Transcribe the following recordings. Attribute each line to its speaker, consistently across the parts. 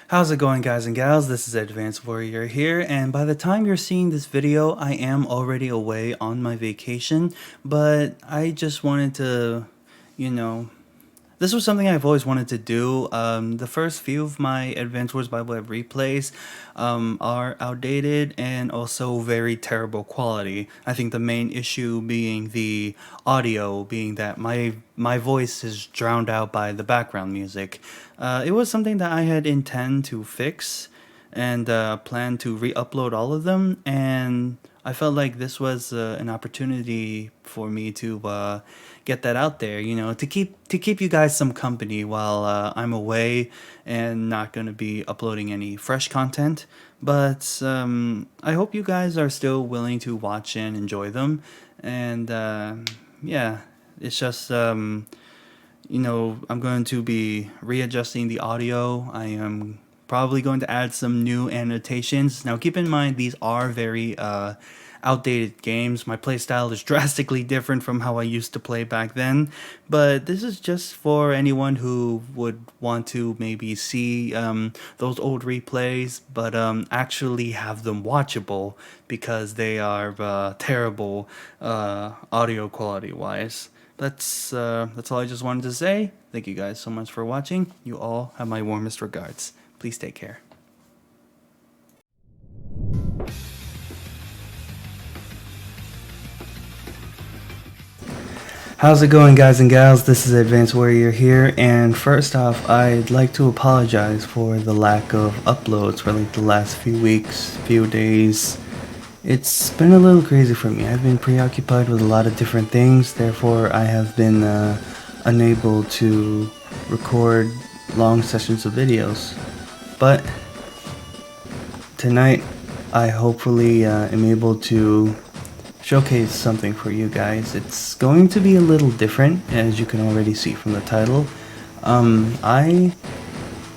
Speaker 1: How's it going, guys and gals? This is Advanced Warrior here, and by the time you're seeing this video, I am already away on my vacation, but I just wanted to, you know, this was something I've always wanted to do. The first few of my Advanced Wars by Web replays are outdated and also very terrible quality. I think the main issue being the audio, being that my voice is drowned out by the background music. It was something that I had intend to fix and plan to re-upload all of them, and I felt like this was an opportunity for me to get that out there, to keep you guys some company while I'm away and not going to be uploading any fresh content. But I hope you guys are still willing to watch and enjoy them. And yeah, it's just I'm going to be readjusting the audio. I am probably going to add some new annotations. Now, keep in mind, these are very outdated games. My playstyle is drastically different from how I used to play back then, but this is just for anyone who would want to maybe see those old replays, but actually have them watchable because they are terrible audio quality wise. That's all I just wanted to say. Thank you guys so much for watching. You all have my warmest regards. Please take care. How's it going, guys and gals? This is Advanced Warrior here, and first off, I'd like to apologize for the lack of uploads for like the last few weeks, few days. It's been a little crazy for me. I've been preoccupied with a lot of different things, therefore I have been unable to record long sessions of videos. But tonight I hopefully am able to showcase something for you guys. It's going to be a little different, as you can already see from the title. I,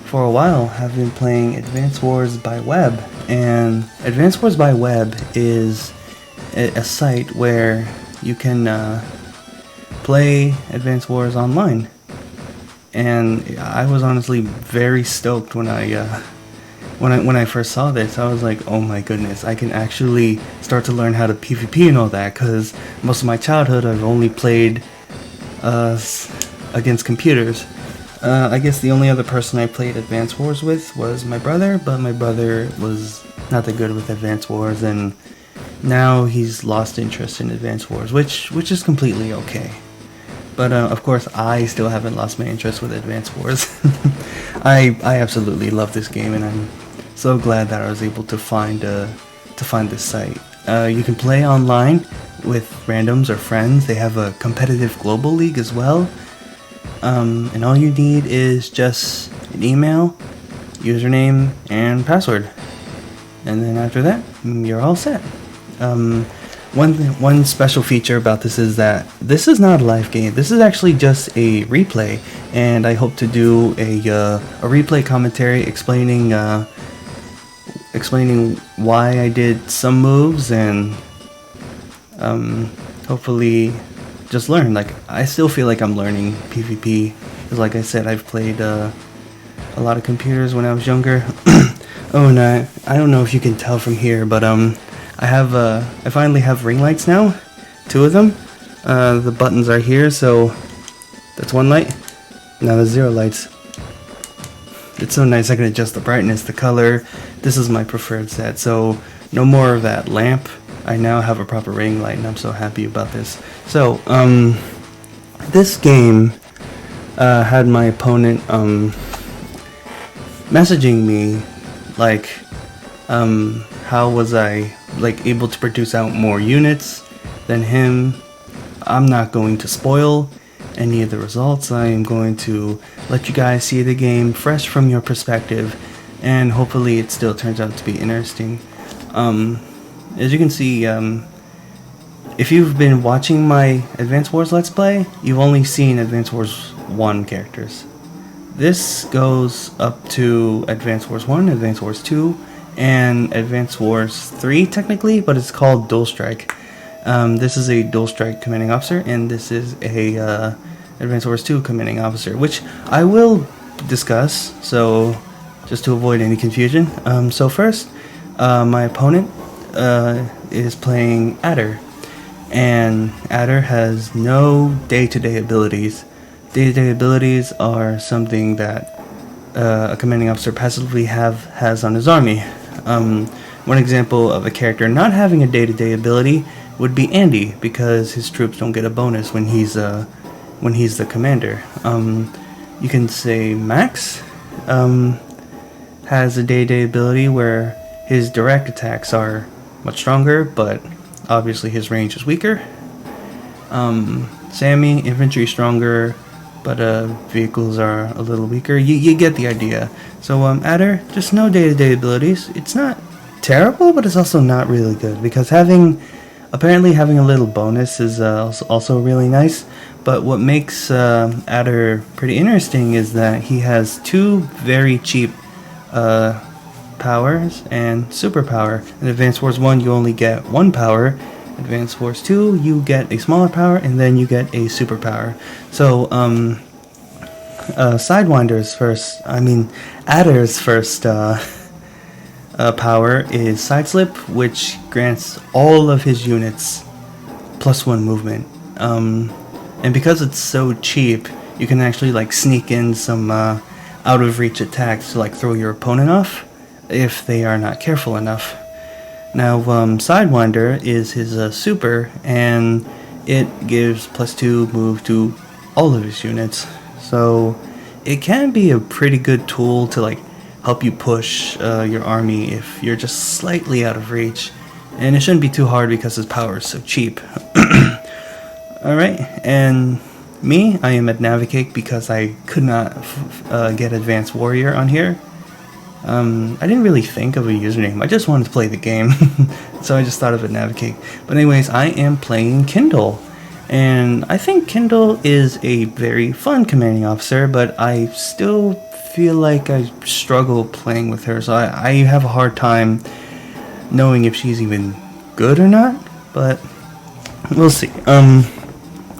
Speaker 1: for a while, have been playing Advanced Wars by Web, and Advanced Wars by Web is a site where you can play Advanced Wars online. And I was honestly very stoked when I first saw this. I was like, oh my goodness, I can actually start to learn how to PvP and all that, because most of my childhood I've only played against computers. I guess the only other person I played Advanced Wars with was my brother, but my brother was not that good with Advanced Wars, and now he's lost interest in Advanced Wars, which is completely okay. But of course, I still haven't lost my interest with Advanced Wars. I absolutely love this game, and I'm so glad that I was able to find this site. You can play online with randoms or friends. They have a competitive global league as well. And all you need is just an email, username, and password. And then after that, you're all set. One special feature about this is that this is not a live game. This is actually just a replay, and I hope to do a replay commentary explaining why I did some moves, and hopefully just learn. Like, I still feel like I'm learning PvP, because like I said, I've played a lot of computers when I was younger. Oh, no, I don't know if you can tell from here, but I finally have ring lights now, 2 of them. The buttons are here, so that's 1 light. Now there's 0 lights. It's so nice. I can adjust the brightness, the color. This is my preferred set, so no more of that lamp. I now have a proper ring light, and I'm so happy about this. So, this game had my opponent messaging me like, how was I able to produce out more units than him. I'm not going to spoil any of the results. I am going to let you guys see the game fresh from your perspective, and hopefully it still turns out to be interesting. As you can see, if you've been watching my Advanced Wars Let's Play, you've only seen Advanced Wars 1 characters. This goes up to Advanced Wars 1, Advanced Wars 2, and Advanced Wars 3 technically, but it's called Dual Strike. This is a Dual Strike commanding officer, and this is a Advanced Wars 2 commanding officer, which I will discuss, so just to avoid any confusion. So first, my opponent is playing Adder, and Adder has no day-to-day abilities. Day-to-day abilities are something that a commanding officer passively has on his army. One example of a character not having a day-to-day ability would be Andy, because his troops don't get a bonus when he's the commander. You can say Max has a day-to-day ability where his direct attacks are much stronger, but obviously his range is weaker. Sammy, infantry stronger, but vehicles are a little weaker. You get the idea. So Adder, just no day-to-day abilities. It's not terrible, but it's also not really good, because apparently having a little bonus is also really nice. But what makes Adder pretty interesting is that he has two very cheap powers and superpower. In Advanced Wars 1, you only get one power. Advanced Wars 2, you get a smaller power, and then you get a superpower. So, Adder's first power is Sideslip, which grants all of his units +1 movement. And because it's so cheap, you can actually like sneak in some out of reach attacks to like throw your opponent off if they are not careful enough. Now, Sidewinder is his super, and it gives +2 move to all of his units. So it can be a pretty good tool to like help you push your army if you're just slightly out of reach. And it shouldn't be too hard because his power is so cheap. Alright, and me, I am at Navigate because I could not get Advanced Warrior on here. I didn't really think of a username, I just wanted to play the game, so I just thought of it Navigate. But anyways, I am playing Kindle, and I think Kindle is a very fun commanding officer, but I still feel like I struggle playing with her, so I have a hard time knowing if she's even good or not, but we'll see.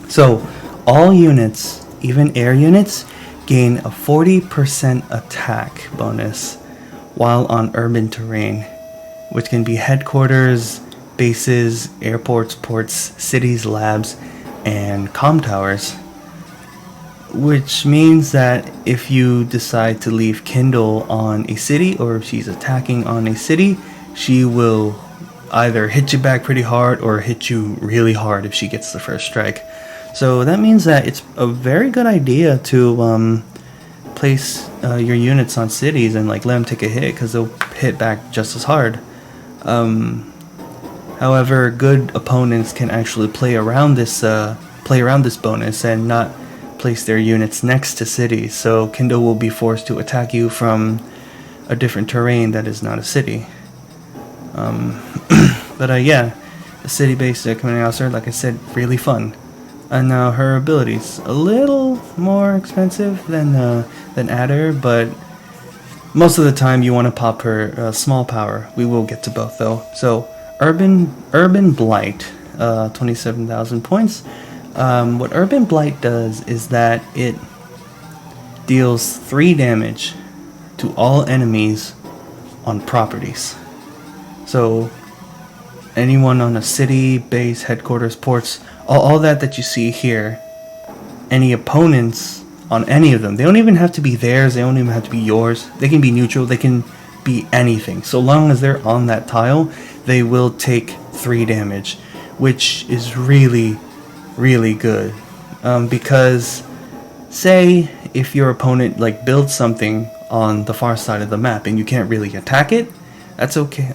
Speaker 1: So all units, even air units, gain a 40% attack bonus while on urban terrain, which can be headquarters, bases, airports, ports, cities, labs, and comm towers. Which means that if you decide to leave Kindle on a city, or if she's attacking on a city, she will either hit you back pretty hard or hit you really hard if she gets the first strike. So that means that it's a very good idea to place your units on cities and like let them take a hit, because they'll hit back just as hard. However, good opponents can actually play around this bonus and not place their units next to cities. So Kindle will be forced to attack you from a different terrain that is not a city. But yeah, the city-based commanding officer, like I said, really fun. And now her abilities a little more expensive than Adder, but most of the time you want to pop her small power. We will get to both though. So Urban Blight, 27,000 points. What Urban Blight does is that it deals 3 damage to all enemies on properties. So anyone on a city, base, headquarters, ports, all that you see here, any opponents on any of them, they don't even have to be theirs, they don't even have to be yours, they can be neutral, they can be anything. So long as they're on that tile, they will take 3 damage, which is really, really good. Because say if your opponent like builds something on the far side of the map and you can't really attack it, that's okay.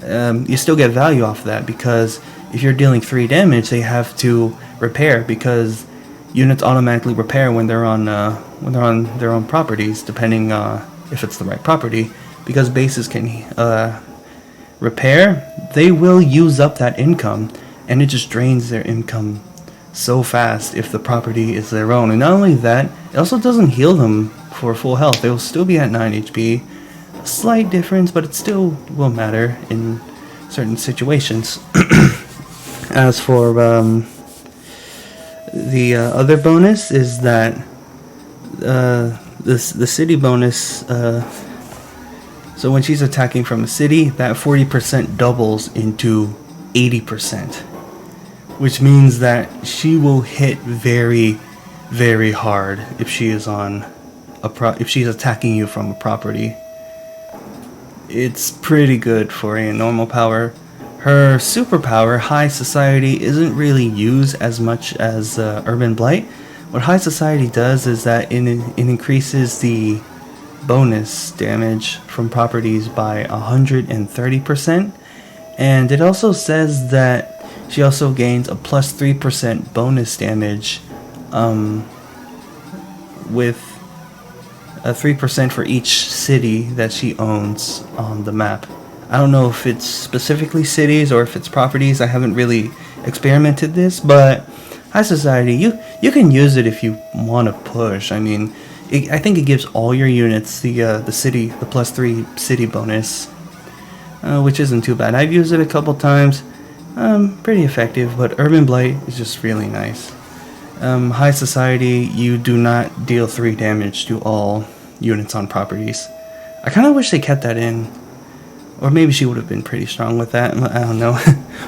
Speaker 1: You still get value off that, because if you're dealing 3 damage, they have to repair, because units automatically repair when they're on their own properties, depending if it's the right property. Because bases can repair, they will use up that income, and it just drains their income so fast if the property is their own. And not only that, it also doesn't heal them for full health. They will still be at 9 HP. A slight difference, but it still will matter in certain situations. As for the other bonus is that the city bonus So when she's attacking from a city, that 40% doubles into 80%, which means that she will hit very, very hard if she is on if she's attacking you from a property. It's pretty good for a normal power. Her superpower, High Society, isn't really used as much as Urban Blight. What High Society does is that it increases the bonus damage from properties by 130%, and it also says that she also gains a plus 3% bonus damage with a 3% for each city that she owns on the map. I don't know if it's specifically cities or if it's properties. I haven't really experimented this, but High Society, you can use it if you want to push. I mean, I think it gives all your units the plus 3 city bonus, which isn't too bad. I've used it a couple times. Pretty effective, but Urban Blight is just really nice. High Society, you do not deal 3 damage to all units on properties. I kind of wish they kept that in, or maybe she would have been pretty strong with that. I don't know.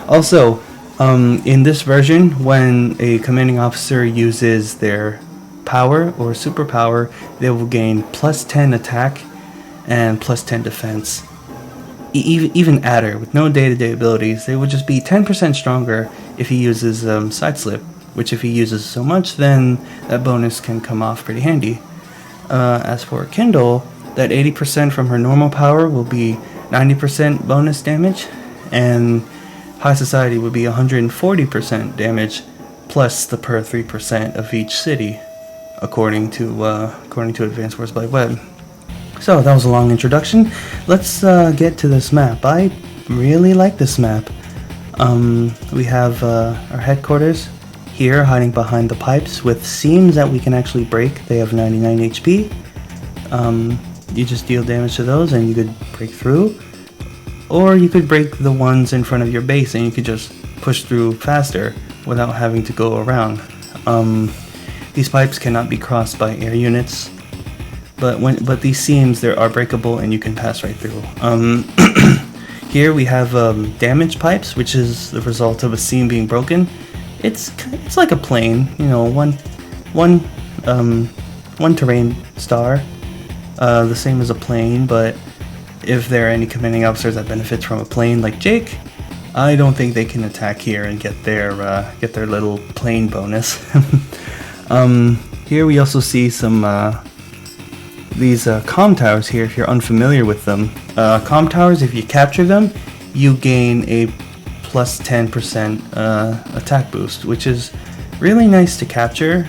Speaker 1: Also, in this version, when a commanding officer uses their power or superpower, they will gain plus 10 attack and plus 10 defense. Even Adder, with no day-to-day abilities, they would just be 10% stronger if he uses side slip, which if he uses so much, then that bonus can come off pretty handy. As for Kindle, that 80% from her normal power will be 90% bonus damage, and High Society would be 140% damage plus the per 3% of each city, according to Advanced Wars by Web. So that was a long introduction. Let's get to this map. I really like this map. We have our headquarters here, hiding behind the pipes with seams that we can actually break. They have 99 HP. You just deal damage to those and you could break through. Or you could break the ones in front of your base and you could just push through faster without having to go around. These pipes cannot be crossed by air units, but these seams there are breakable and you can pass right through. Here we have damaged pipes, which is the result of a seam being broken. It's like a plane, you know, one terrain star, the same as a plane. But if there are any commanding officers that benefits from a plane like Jake, I don't think they can attack here and get their little plane bonus. Here we also see some these comm towers here. If you're unfamiliar with them, comm towers, if you capture them, you gain a plus 10% attack boost, which is really nice to capture,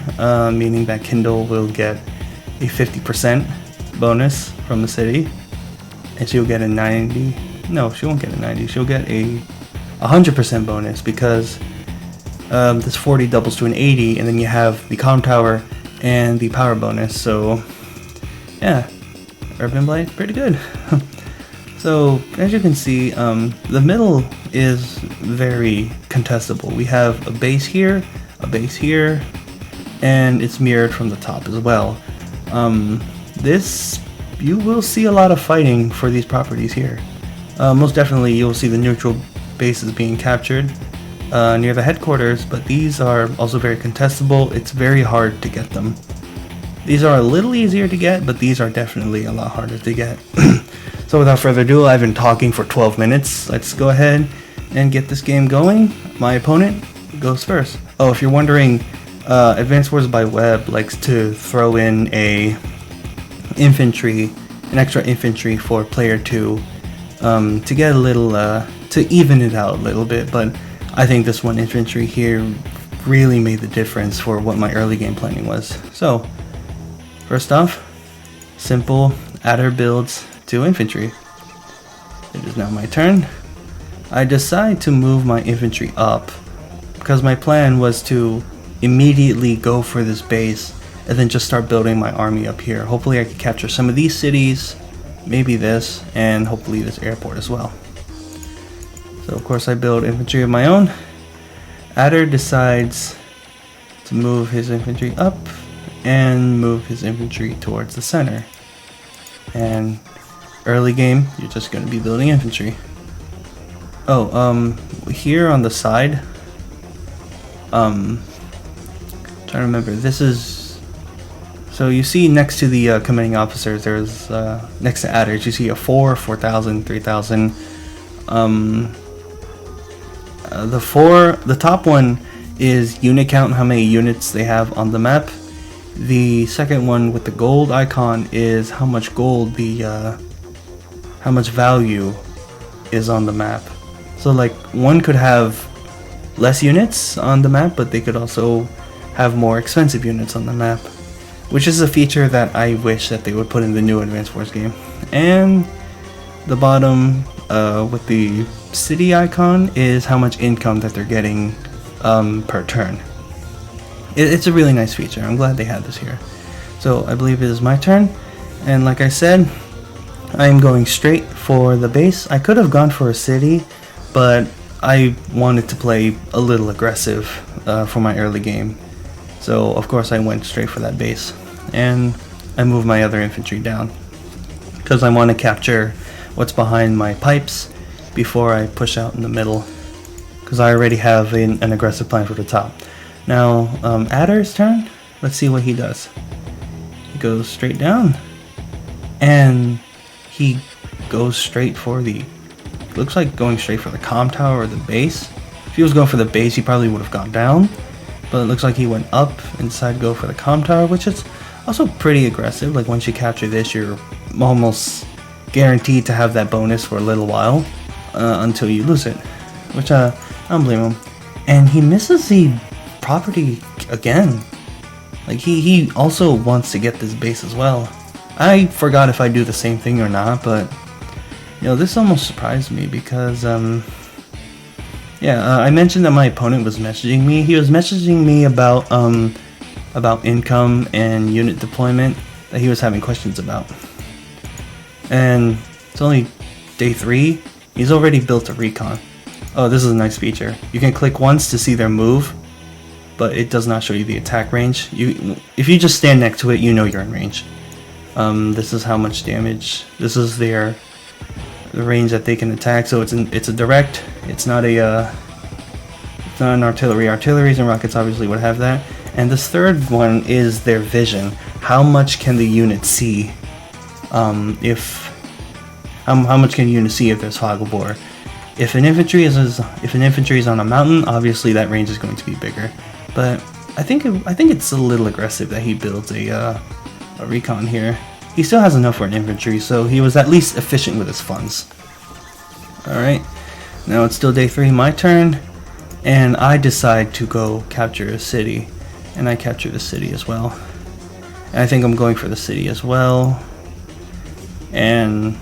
Speaker 1: meaning that Kindle will get a 50% bonus from the city, and she'll get a 90. No, she won't get a 90. She'll get a 100% bonus because this 40 doubles to an 80, and then you have the comm tower and the power bonus. So yeah, Urban Blight, pretty good. So as you can see, the middle is very contestable. We have a base here, and it's mirrored from the top as well. You will see a lot of fighting for these properties here. Most definitely you'll see the neutral bases being captured near the headquarters, but these are also very contestable. It's very hard to get them. These are a little easier to get, but these are definitely a lot harder to get. So without further ado, I've been talking for 12 minutes. Let's go ahead and get this game going. My opponent goes first. Oh, if you're wondering, Advanced Wars by Web likes to throw in an extra infantry for player 2 to get a little, to even it out a little bit, but I think this one infantry here really made the difference for what my early game planning was. So, first off, simple Adder builds to infantry. It is now my turn. I decide to move my infantry up because my plan was to immediately go for this base and then just start building my army up here. Hopefully I could capture some of these cities, maybe this, and hopefully this airport as well. So of course I build infantry of my own. Adder decides to move his infantry up and move his infantry towards the center. And early game, you're just going to be building infantry. Oh, here on the side, trying to remember, this is, so you see next to the commanding officers, there's, next to adders, you see a 4, 4,000, 3,000. The top one is unit count, how many units they have on the map. The second one with the gold icon is how much gold how much value is on the map. So like one could have less units on the map, but they could also have more expensive units on the map, which is a feature that I wish that they would put in the new Advanced Wars game. And the bottom with the city icon is how much income that they're getting per turn. It's a really nice feature. I'm glad they had this here. So I believe it is my turn, and like I said, I am going straight for the base. I could have gone for a city, but I wanted to play a little aggressive for my early game. So of course I went straight for that base, and I moved my other infantry down because I want to capture what's behind my pipes before I push out in the middle, because I already have an aggressive plan for the top. Now, Adder's turn. Let's see what he does. He goes straight down, and he goes straight for the, looks like going straight for the comm tower or the base. If he was going for the base, he probably would have gone down, but it looks like he went up and decided to go for the comm tower, which is also pretty aggressive. Like once you capture this, you're almost guaranteed to have that bonus for a little while until you lose it, which I don't blame him. And he misses the property again. Like he also wants to get this base as well. I forgot if I do the same thing or not, but you know, this almost surprised me because I mentioned that my opponent was messaging me. He was messaging me about income and unit deployment that he was having questions about. And it's only day 3. He's already built a recon. Oh, this is a nice feature. You can click once to see their move, but it does not show you the attack range. If you just stand next to it, you know you're in range. This is how much damage. This is the range that they can attack. So it's a direct. It's not an artillery. Artilleries and rockets obviously would have that. And this third one is their vision. How much can the unit see? How much can the unit see if there's Hogglebore? If an infantry is on a mountain, obviously that range is going to be bigger. But I think it's a little aggressive that he builds a recon here. He still has enough for an infantry, so he was at least efficient with his funds. Alright, now it's still day 3, my turn, and I decide to go capture a city, and I capture the city as well. And I think I'm going for the city as well, and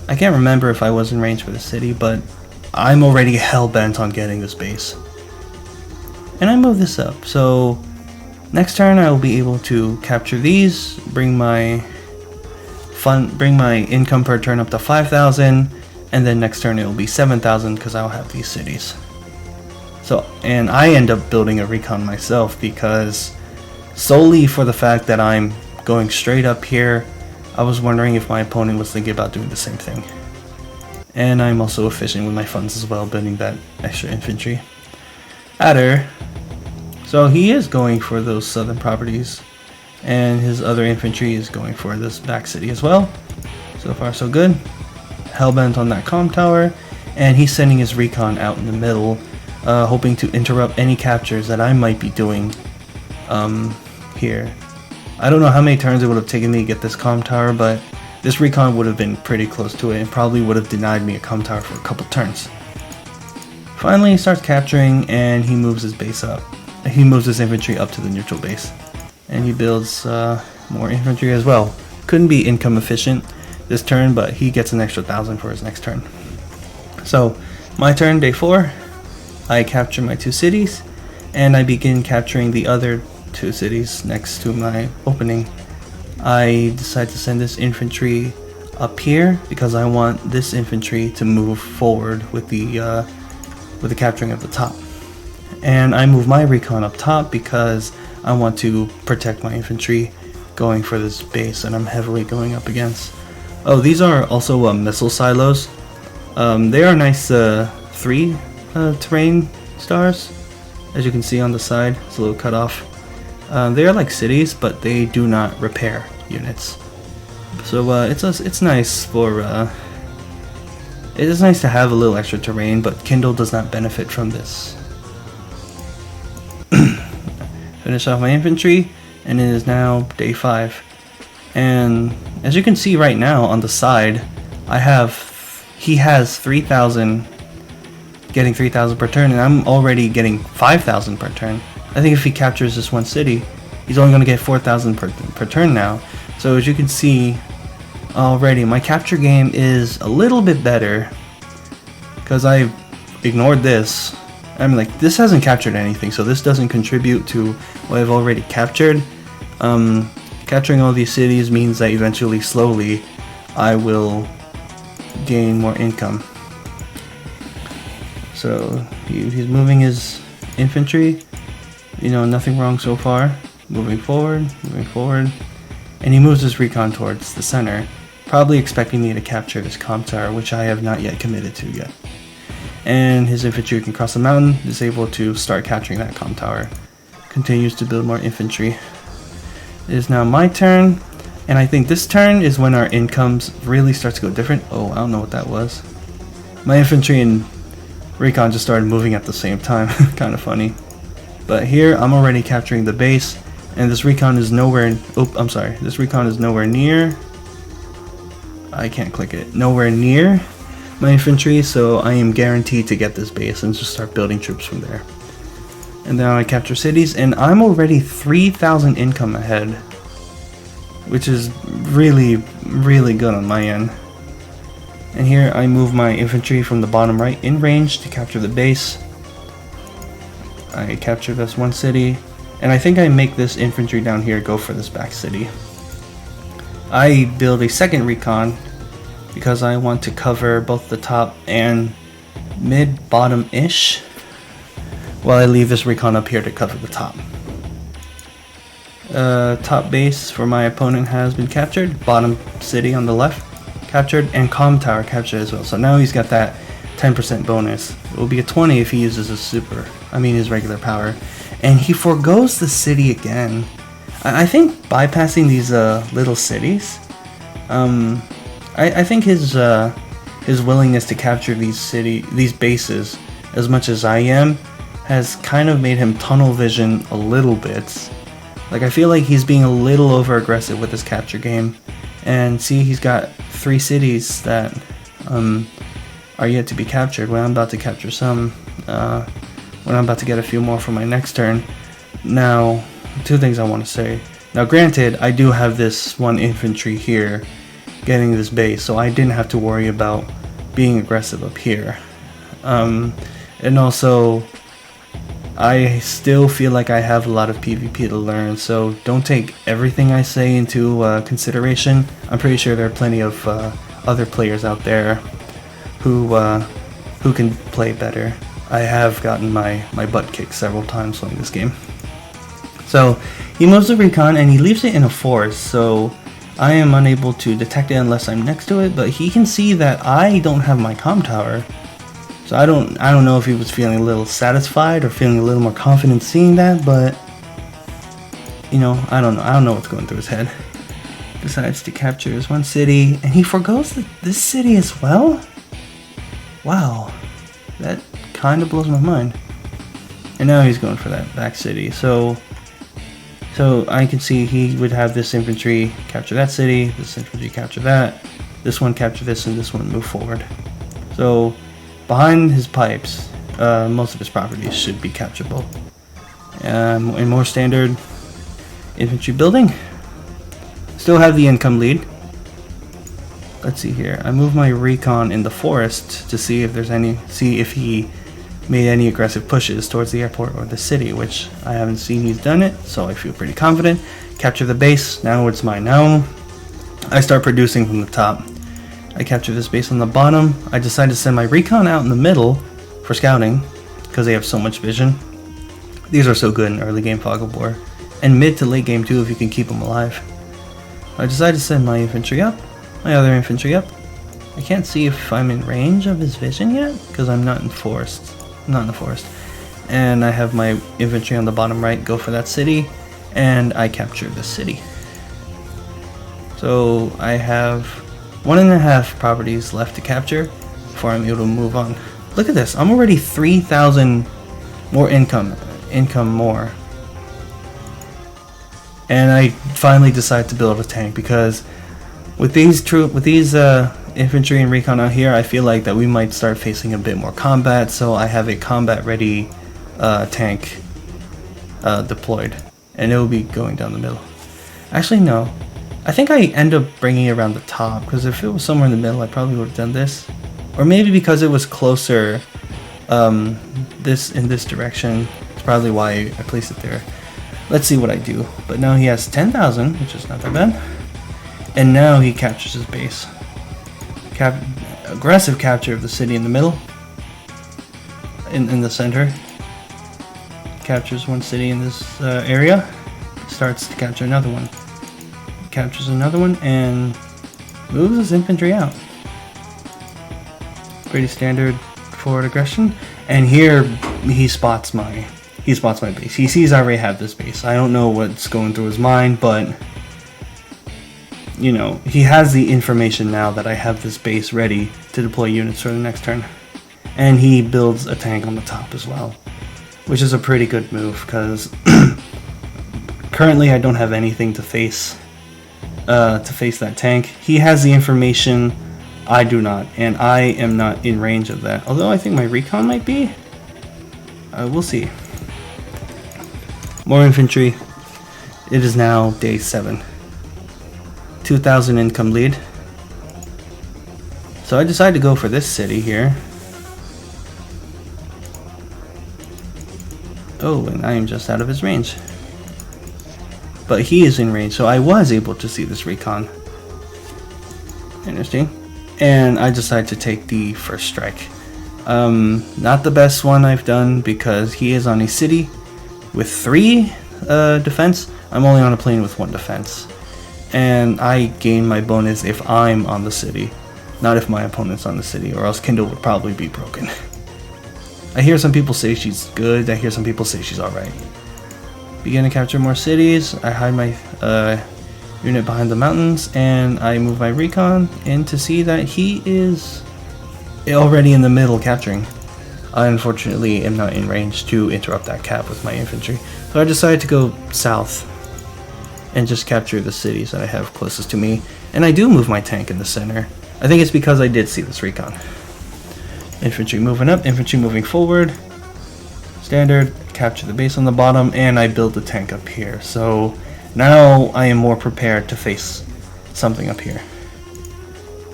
Speaker 1: I can't remember if I was in range for the city, but I'm already hell-bent on getting this base. And I move this up, so next turn I will be able to capture these, bring my income per turn up to 5,000, and then next turn it will be 7,000 because I'll have these cities. So, and I end up building a recon myself because solely for the fact that I'm going straight up here, I was wondering if my opponent was thinking about doing the same thing. And I'm also efficient with my funds as well, building that extra infantry. Adder. So he is going for those southern properties, and his other infantry is going for this back city as well. So far so good. Hellbent on that comm tower, and he's sending his recon out in the middle, hoping to interrupt any captures that I might be doing here. I don't know how many turns it would have taken me to get this comm tower, but this recon would have been pretty close to it and probably would have denied me a comm tower for a couple turns. Finally he starts capturing, and he moves his base up. He moves his infantry up to the neutral base, and he builds more infantry as well. Couldn't be income efficient this turn, but he gets an extra 1,000 for his next turn. So my turn, day 4, I capture my 2 cities, and I begin capturing the other 2 cities next to my opening. I decide to send this infantry up here because I want this infantry to move forward with the capturing of the top. And I move my recon up top because I want to protect my infantry going for this base that I'm heavily going up against. Oh, these are also missile silos. They are nice 3 terrain stars, as you can see on the side. It's a little cut off. They are like cities, but they do not repair units. So it's nice for it is nice to have a little extra terrain, but Kindle does not benefit from this. Finish off my infantry, and it is now day 5. And as you can see right now on the side, he has 3,000, getting 3,000 per turn, and I'm already getting 5,000 per turn. I think if he captures this one city, he's only going to get 4,000 per turn now. So as you can see already, my capture game is a little bit better because I ignored this. I mean, like, this hasn't captured anything, so this doesn't contribute to what I've already captured. Capturing all these cities means that eventually, slowly, I will gain more income. So he's moving his infantry. You know, nothing wrong so far. Moving forward, and he moves his recon towards the center, probably expecting me to capture this comm tower, which I have not yet committed to yet. And his infantry can cross the mountain, is able to start capturing that comm tower. Continues to build more infantry. It is now my turn, and I think this turn is when our incomes really start to go different. Oh, I don't know what that was. My infantry and recon just started moving at the same time. Kind of funny. But here, I'm already capturing the base, and this recon is nowhere... Oh, I'm sorry. This recon is nowhere near... I can't click it. Nowhere near my infantry, so I am guaranteed to get this base and just start building troops from there. And then I capture cities, and I'm already 3,000 income ahead, which is really, really good on my end. And here I move my infantry from the bottom right in range to capture the base. I capture this one city, and I think I make this infantry down here go for this back city. I build a second recon because I want to cover both the top and mid-bottom-ish, while I leave this recon up here to cover the top. Top base for my opponent has been captured, bottom city on the left captured, and comm tower captured as well. So now he's got that 10% bonus. It will be a 20 if he uses his regular power. And he forgoes the city again. I think bypassing these little cities, I think his willingness to capture these bases as much as I am has kind of made him tunnel vision a little bit. Like, I feel like he's being a little over aggressive with his capture game. And see, he's got 3 cities that are yet to be captured. When I'm about to capture some, when I'm about to get a few more for my next turn. Now, 2 things I want to say. Now, granted, I do have this one infantry here getting this base, so I didn't have to worry about being aggressive up here. And also, I still feel like I have a lot of PvP to learn, so don't take everything I say into consideration. I'm pretty sure there are plenty of other players out there who can play better. I have gotten my butt kicked several times playing this game. So he moves the recon and he leaves it in a forest, so I am unable to detect it unless I'm next to it, but he can see that I don't have my comm tower. So I don't know if he was feeling a little satisfied or feeling a little more confident seeing that, but you know, I don't know what's going through his head. Decides to capture his one city, and he forgoes this city as well? Wow, that kind of blows my mind. And now he's going for that back city, so I can see he would have this infantry capture that city, this infantry capture that, this one capture this, and this one move forward. So behind his pipes, most of his properties should be capturable. In more standard infantry building, still have the income lead. Let's see here. I move my recon in the forest to see if he made any aggressive pushes towards the airport or the city, which I haven't seen he's done it, so I feel pretty confident. Capture the base. Now it's mine. Now I start producing from the top. I capture this base on the bottom. I decide to send my recon out in the middle for scouting because they have so much vision. These are so good in early game Fog of War, and mid to late game too if you can keep them alive. I decide to send my infantry up, my other infantry up. I can't see if I'm in range of his vision yet, because I'm not in forest. I'm not in the forest. And I have my infantry on the bottom right go for that city, and I capture the city. So I have 1.5 properties left to capture before I'm able to move on. Look at this, I'm already 3,000 more income more. And I finally decide to build a tank, because with these infantry and recon out here, I feel like that we might start facing a bit more combat, so I have a combat ready tank deployed, and it will be going down the middle. Actually no, I think I end up bringing it around the top, because if it was somewhere in the middle I probably would have done this, or maybe because it was closer in this direction, it's probably why I placed it there. Let's see what I do. But now he has 10,000, which is not that bad, and now he captures his base. Aggressive capture of the city in the middle, in the center. Captures one city in this area, starts to capture another one, captures another one, and moves his infantry out. Pretty standard forward aggression. And here he spots my base. He sees I already have this base. I don't know what's going through his mind, but you know, he has the information now that I have this base ready to deploy units for the next turn. And he builds a tank on the top as well, which is a pretty good move, because currently I don't have anything to face that tank. He has the information, I do not, and I am not in range of that. Although I think my recon might be. We'll see. More infantry. It is now day 7. 2,000 income lead. So I decided to go for this city here. Oh, and I am just out of his range. But he is in range, so I was able to see this recon. Interesting. And I decided to take the first strike. Not the best one I've done, because he is on a city with 3 defense. I'm only on a plane with 1 defense. And I gain my bonus if I'm on the city, not if my opponent's on the city, or else Kindle would probably be broken. I hear some people say she's good, I hear some people say she's alright. Begin to capture more cities. I hide my unit behind the mountains, and I move my recon in to see that he is already in the middle capturing. I unfortunately am not in range to interrupt that cap with my infantry, so I decided to go south and just capture the cities that I have closest to me. And I do move my tank in the center. I think it's because I did see this recon. Infantry moving up, infantry moving forward. Standard, capture the base on the bottom, and I build the tank up here. So now I am more prepared to face something up here.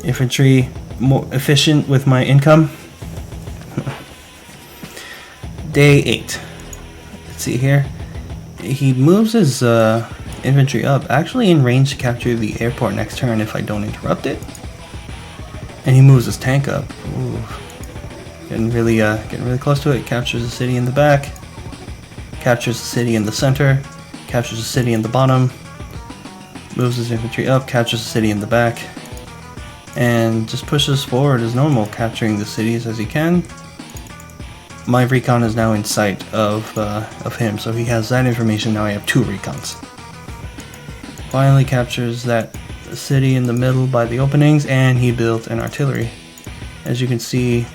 Speaker 1: Infantry, more efficient with my income. Day 8. Let's see here. He moves his infantry up, actually in range to capture the airport next turn if I don't interrupt it. And he moves his tank up. Ooh. Getting really close to it. Captures the city in the back. Captures the city in the center. Captures the city in the bottom. Moves his infantry up. Captures the city in the back. And just pushes forward as normal, capturing the cities as he can. My recon is now in sight of him, so he has that information. Now I have 2 recons. Finally captures that city in the middle by the openings, and he built an artillery. As you can see,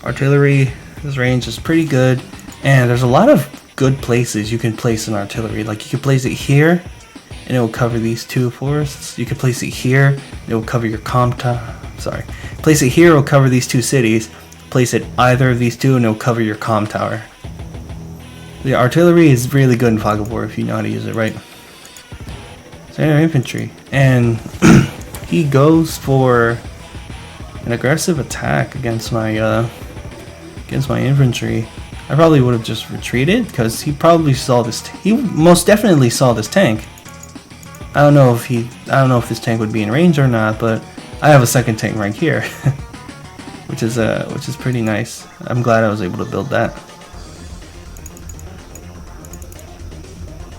Speaker 1: artillery, his range is pretty good, and there's a lot of good places you can place an artillery. Like, you can place it here and it will cover these 2 forests. You can place it here and it will cover your place it here, it will cover these 2 cities. Place it either of these 2 and it will cover your comm tower. The artillery is really good in fog of war if you know how to use it right. Standard infantry, and he goes for an aggressive attack against my infantry. I probably would have just retreated, because he probably saw this. He most definitely saw this tank. I don't know if this tank would be in range or not, but I have a second tank right here, which is pretty nice. I'm glad I was able to build that.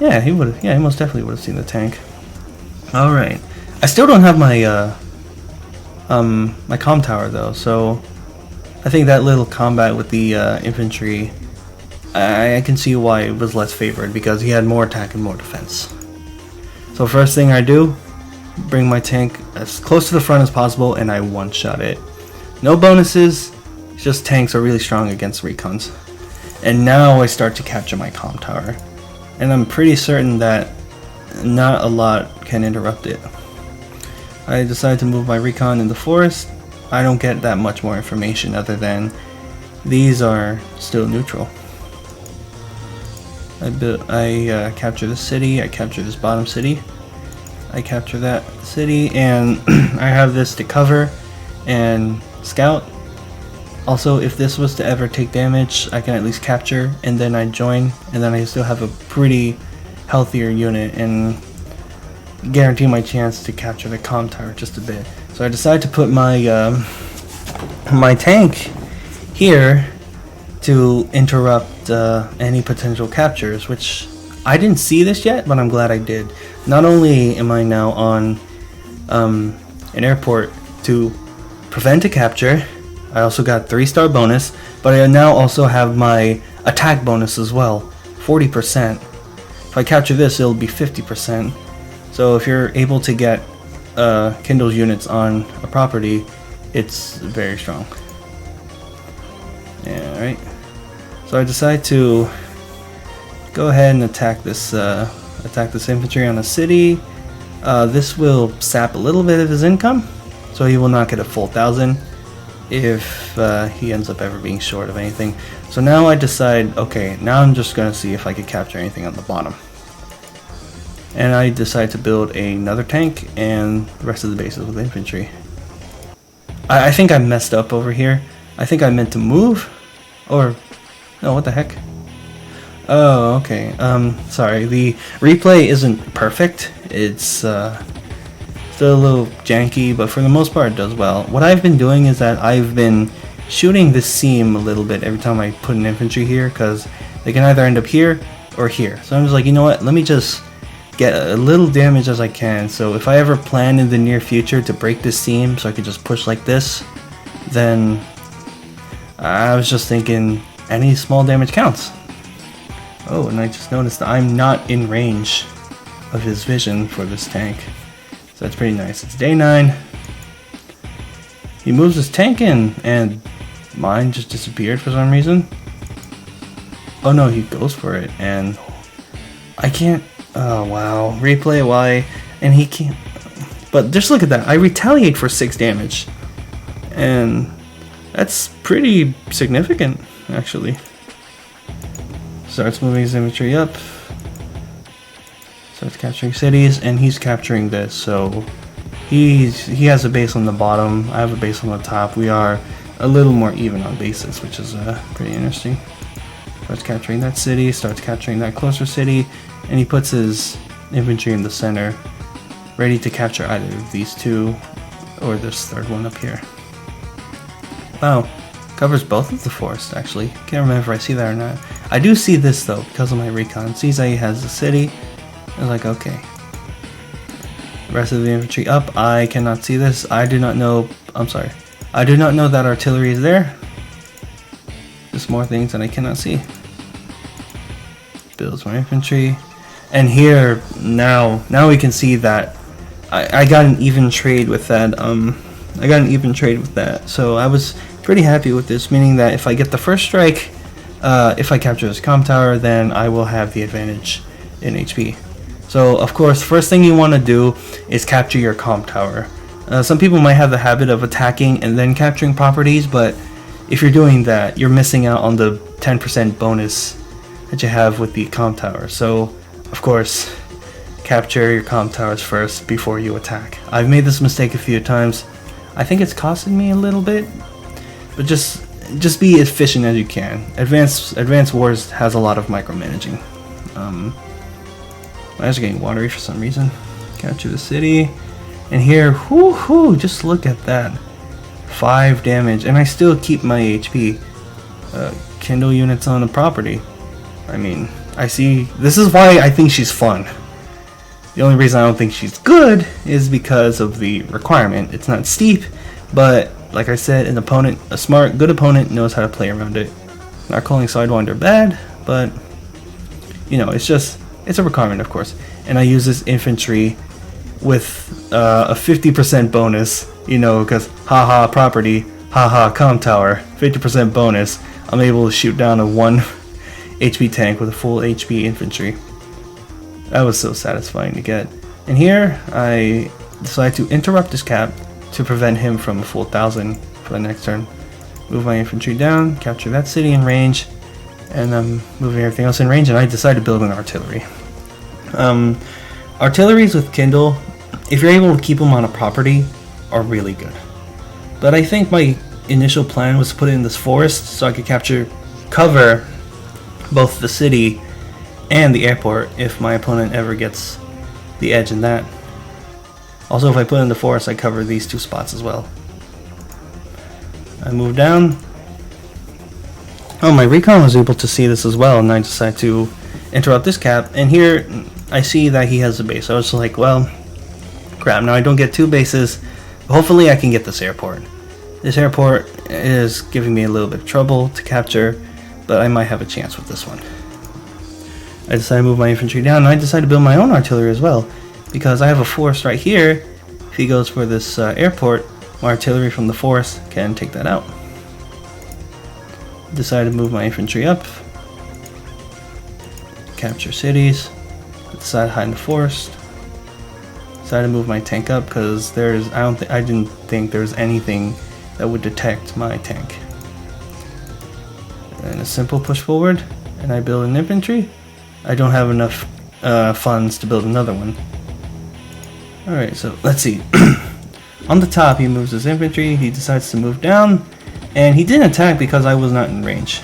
Speaker 1: Yeah, he most definitely would have seen the tank. Alright. I still don't have my my comm tower though, so I think that little combat with the infantry, I can see why it was less favored, because he had more attack and more defense. So first thing I do, bring my tank as close to the front as possible, and I one-shot it. No bonuses, just tanks are really strong against recons. And now I start to capture my comm tower, and I'm pretty certain that not a lot can interrupt it. I decide to move my recon in the forest. I don't get that much more information other than these are still neutral. I capture the city, I capture this bottom city, I capture that city, and I have this to cover and scout. Also, if this was to ever take damage, I can at least capture, and then I join, and then I still have a pretty healthier unit and guarantee my chance to capture the comm tower just a bit. So I decided to put my my tank here to interrupt any potential captures, which I didn't see this yet, but I'm glad I did. Not only am I now on an airport to prevent a capture, I also got 3-star bonus, but I now also have my attack bonus as well, 40%. If I capture this, it'll be 50%. So if you're able to get Kindle's units on a property, it's very strong. Yeah, right. So I decide to go ahead and attack this infantry on a city. This will sap a little bit of his income, so he will not get a full 1,000 if he ends up ever being short of anything. So now I decide, okay, now I'm just gonna see if I could capture anything on the bottom. And I decide to build another tank and the rest of the bases with infantry. I think I messed up over here. I think I meant to move, or no, what the heck? Oh, okay. Sorry. The replay isn't perfect. It's still a little janky, but for the most part, it does well. What I've been doing is that I've been shooting this seam a little bit every time I put an infantry here, because they can either end up here or here. So I'm just like, you know what? Let me just get a little damage as I can. So if I ever plan in the near future to break this seam so I could just push like this, then I was just thinking any small damage counts. Oh, and I just noticed that I'm not in range of his vision for this tank. So that's pretty nice. It's day 9. He moves his tank in, and mine just disappeared for some reason. Oh no, he goes for it, and I can't. Oh wow, replay, why? And he can't. But just look at that. I retaliate for 6 damage, and that's pretty significant, actually. Starts moving his infantry up. Starts capturing cities, and he's capturing this. So he has a base on the bottom. I have a base on the top. We are a little more even on bases, which is pretty interesting. Starts capturing that city. Starts capturing that closer city. And he puts his infantry in the center, ready to capture either of these two or this third one up here. Wow, covers both of the forest actually. Can't remember if I see that or not. I do see this though because of my recon. Sees that he has the city. I was like, okay. The rest of the infantry up. I cannot see this. I do not know. I'm sorry. I do not know that artillery is there. Just more things that I cannot see. Builds my infantry. And here, now we can see that I got an even trade with that. So I was pretty happy with this, meaning that if I get the first strike, if I capture this comm tower, then I will have the advantage in HP. So of course, first thing you want to do is capture your comm tower. Some people might have the habit of attacking and then capturing properties, but if you're doing that, you're missing out on the 10% bonus that you have with the comm tower. So of course, capture your comm towers first before you attack. I've made this mistake a few times. I think it's costing me a little bit, but just be as efficient as you can. Advanced Wars has a lot of micromanaging. My eyes are getting watery for some reason. Capture the city, and here, whoo, just look at that, 5 damage, and I still keep my HP. Kindle units on the property. I mean, I see. This is why I think she's fun. The only reason I don't think she's good is because of the requirement. It's not steep, But like I said, a smart, good opponent knows how to play around it. Not calling Sidewinder bad, but you know, it's a requirement, of course. And I use this infantry with a 50% bonus, you know, because haha property, haha comm tower, 50% bonus. I'm able to shoot down a 1 HP tank with a full HP infantry. That was so satisfying to get. And here I decide to interrupt this cap to prevent him from a full 1,000 for the next turn. Move my infantry down, capture that city in range, and I'm moving everything else in range, and I decide to build an artillery. Artilleries with Kindle, if you're able to keep them on a property, are really good. But I think my initial plan was to put it in this forest so I could cover both the city and the airport if my opponent ever gets the edge in that. Also, if I put it in the forest, I cover these 2 spots as well. I move down. Oh, my recon was able to see this as well, and I decide to interrupt this cap. And here I see that he has a base. I was like, well, crap, now I don't get 2 bases. Hopefully I can get this airport. This airport is giving me a little bit of trouble to capture, but I might have a chance with this one. I decide to move my infantry down, and I decide to build my own artillery as well, because I have a forest right here. If he goes for this airport, my artillery from the forest can take that out. Decide to move my infantry up, capture cities, decide to hide in the forest. Decide to move my tank up because I didn't think there's anything that would detect my tank. And a simple push forward, and I build an infantry. I don't have enough funds to build another one. Alright, so let's see. On the top, he moves his infantry. He decides to move down, and he didn't attack because I was not in range.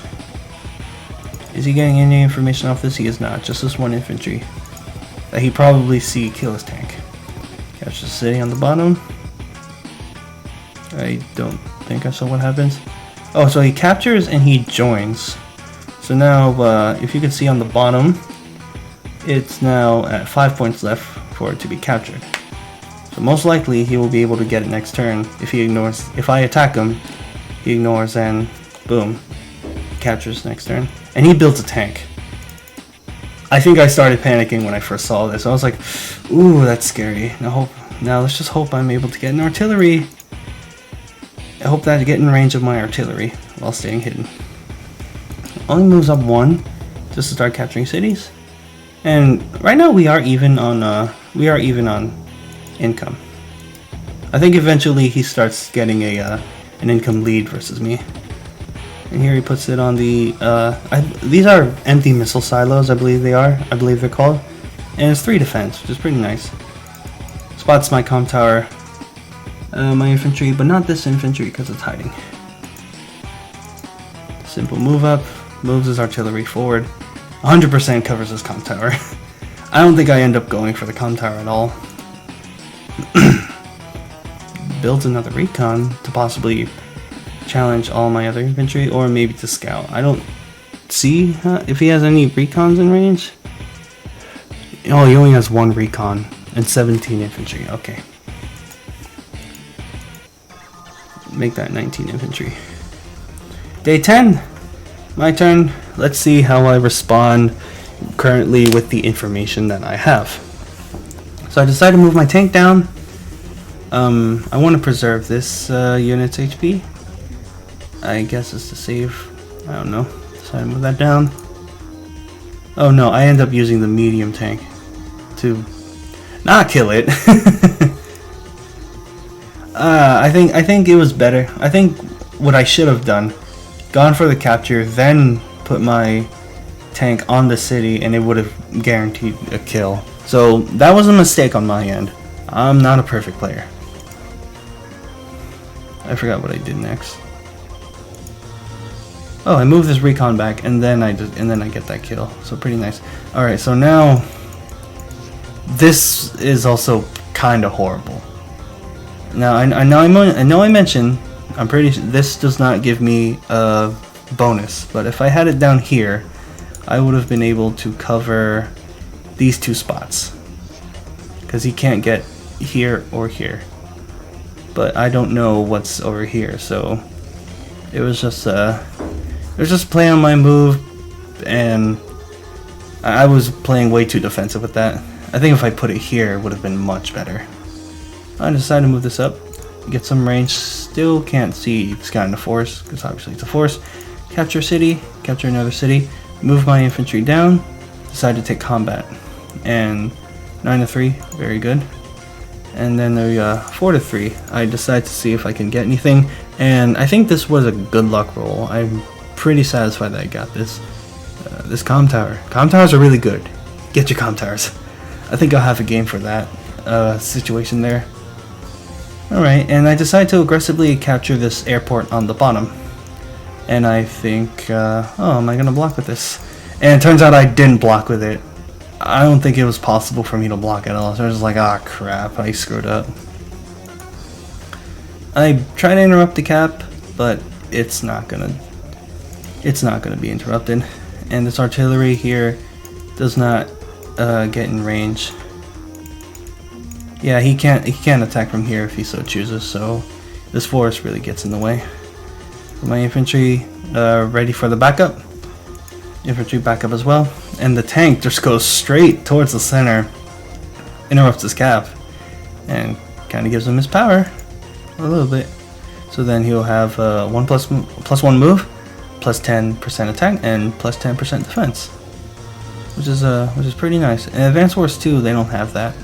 Speaker 1: Is he getting any information off this? He is not. Just this 1 infantry that he probably see kill his tank. Capture the city on the bottom. I don't think I saw what happens. Oh, so he captures and he joins. So now, if you can see on the bottom, it's now at 5 points left for it to be captured. So most likely he will be able to get it next turn. If he ignores, if I attack him, he ignores and boom, captures next turn. And he builds a tank. I think I started panicking when I first saw this. I was like, ooh, that's scary. Now let's just hope I'm able to get an artillery. I hope that I get in range of my artillery while staying hidden. Only moves up 1 just to start capturing cities. And right now we are even on income. I think eventually he starts getting an income lead versus me. And here he puts it on the these are empty missile silos, I believe they're called. And it's 3 defense, which is pretty nice. Spots my comm tower, my infantry, but not this infantry because it's hiding. Simple move up, moves his artillery forward. 100% covers his comm tower. I don't think I end up going for the comm tower at all. Builds another recon to possibly challenge all my other infantry, or maybe to scout. I don't see if he has any recons in range. Oh, he only has 1 recon and 17 infantry. Okay. Make that 19 infantry. Day 10. My turn. Let's see how I respond currently with the information that I have. So I decide to move my tank down. I want to preserve this unit's HP. I guess it's to save. I don't know. So I move that down. Oh no, I end up using the medium tank to not kill it. I think it was better. I think what I should have done, gone for the capture, then put my tank on the city, and it would have guaranteed a kill. So that was a mistake on my end. I'm not a perfect player. I forgot what I did next. Oh, I moved this recon back, and then I get that kill. So pretty nice. All right, so now this is also kind of horrible. Now I know I mentioned I'm pretty sure this does not give me a bonus, but if I had it down here, I would have been able to cover these 2 spots because he can't get here or here. but I don't know what's over here, so it was just playing on my move, and I was playing way too defensive with that. I think if I put it here, it would have been much better. I decided to move this up, get some range. Still can't see Sky in the forest, because obviously it's a forest. Capture city, capture another city, move my infantry down, decide to take combat. And 9-3, very good. And then the 4-3, I decide to see if I can get anything. And I think this was a good luck roll. I'm pretty satisfied that I got this. This comm tower. Comm towers are really good. Get your comm towers. I think I'll have a game for that situation there. Alright, and I decide to aggressively capture this airport on the bottom. And I think, oh, am I going to block with this? And it turns out I didn't block with it. I don't think it was possible for me to block at all. So I was like, ah, crap, I screwed up. I try to interrupt the cap, but it's not gonna be interrupted. And this artillery here does not get in range. Yeah, he can't attack from here if he so chooses, so this forest really gets in the way. My infantry ready for the backup. Infantry backup as well. And the tank just goes straight towards the center, interrupts his cap, and kind of gives him his power a little bit. So then he'll have +1 move, +10% attack, and +10% defense, which is pretty nice. In Advanced Wars 2, they don't have that.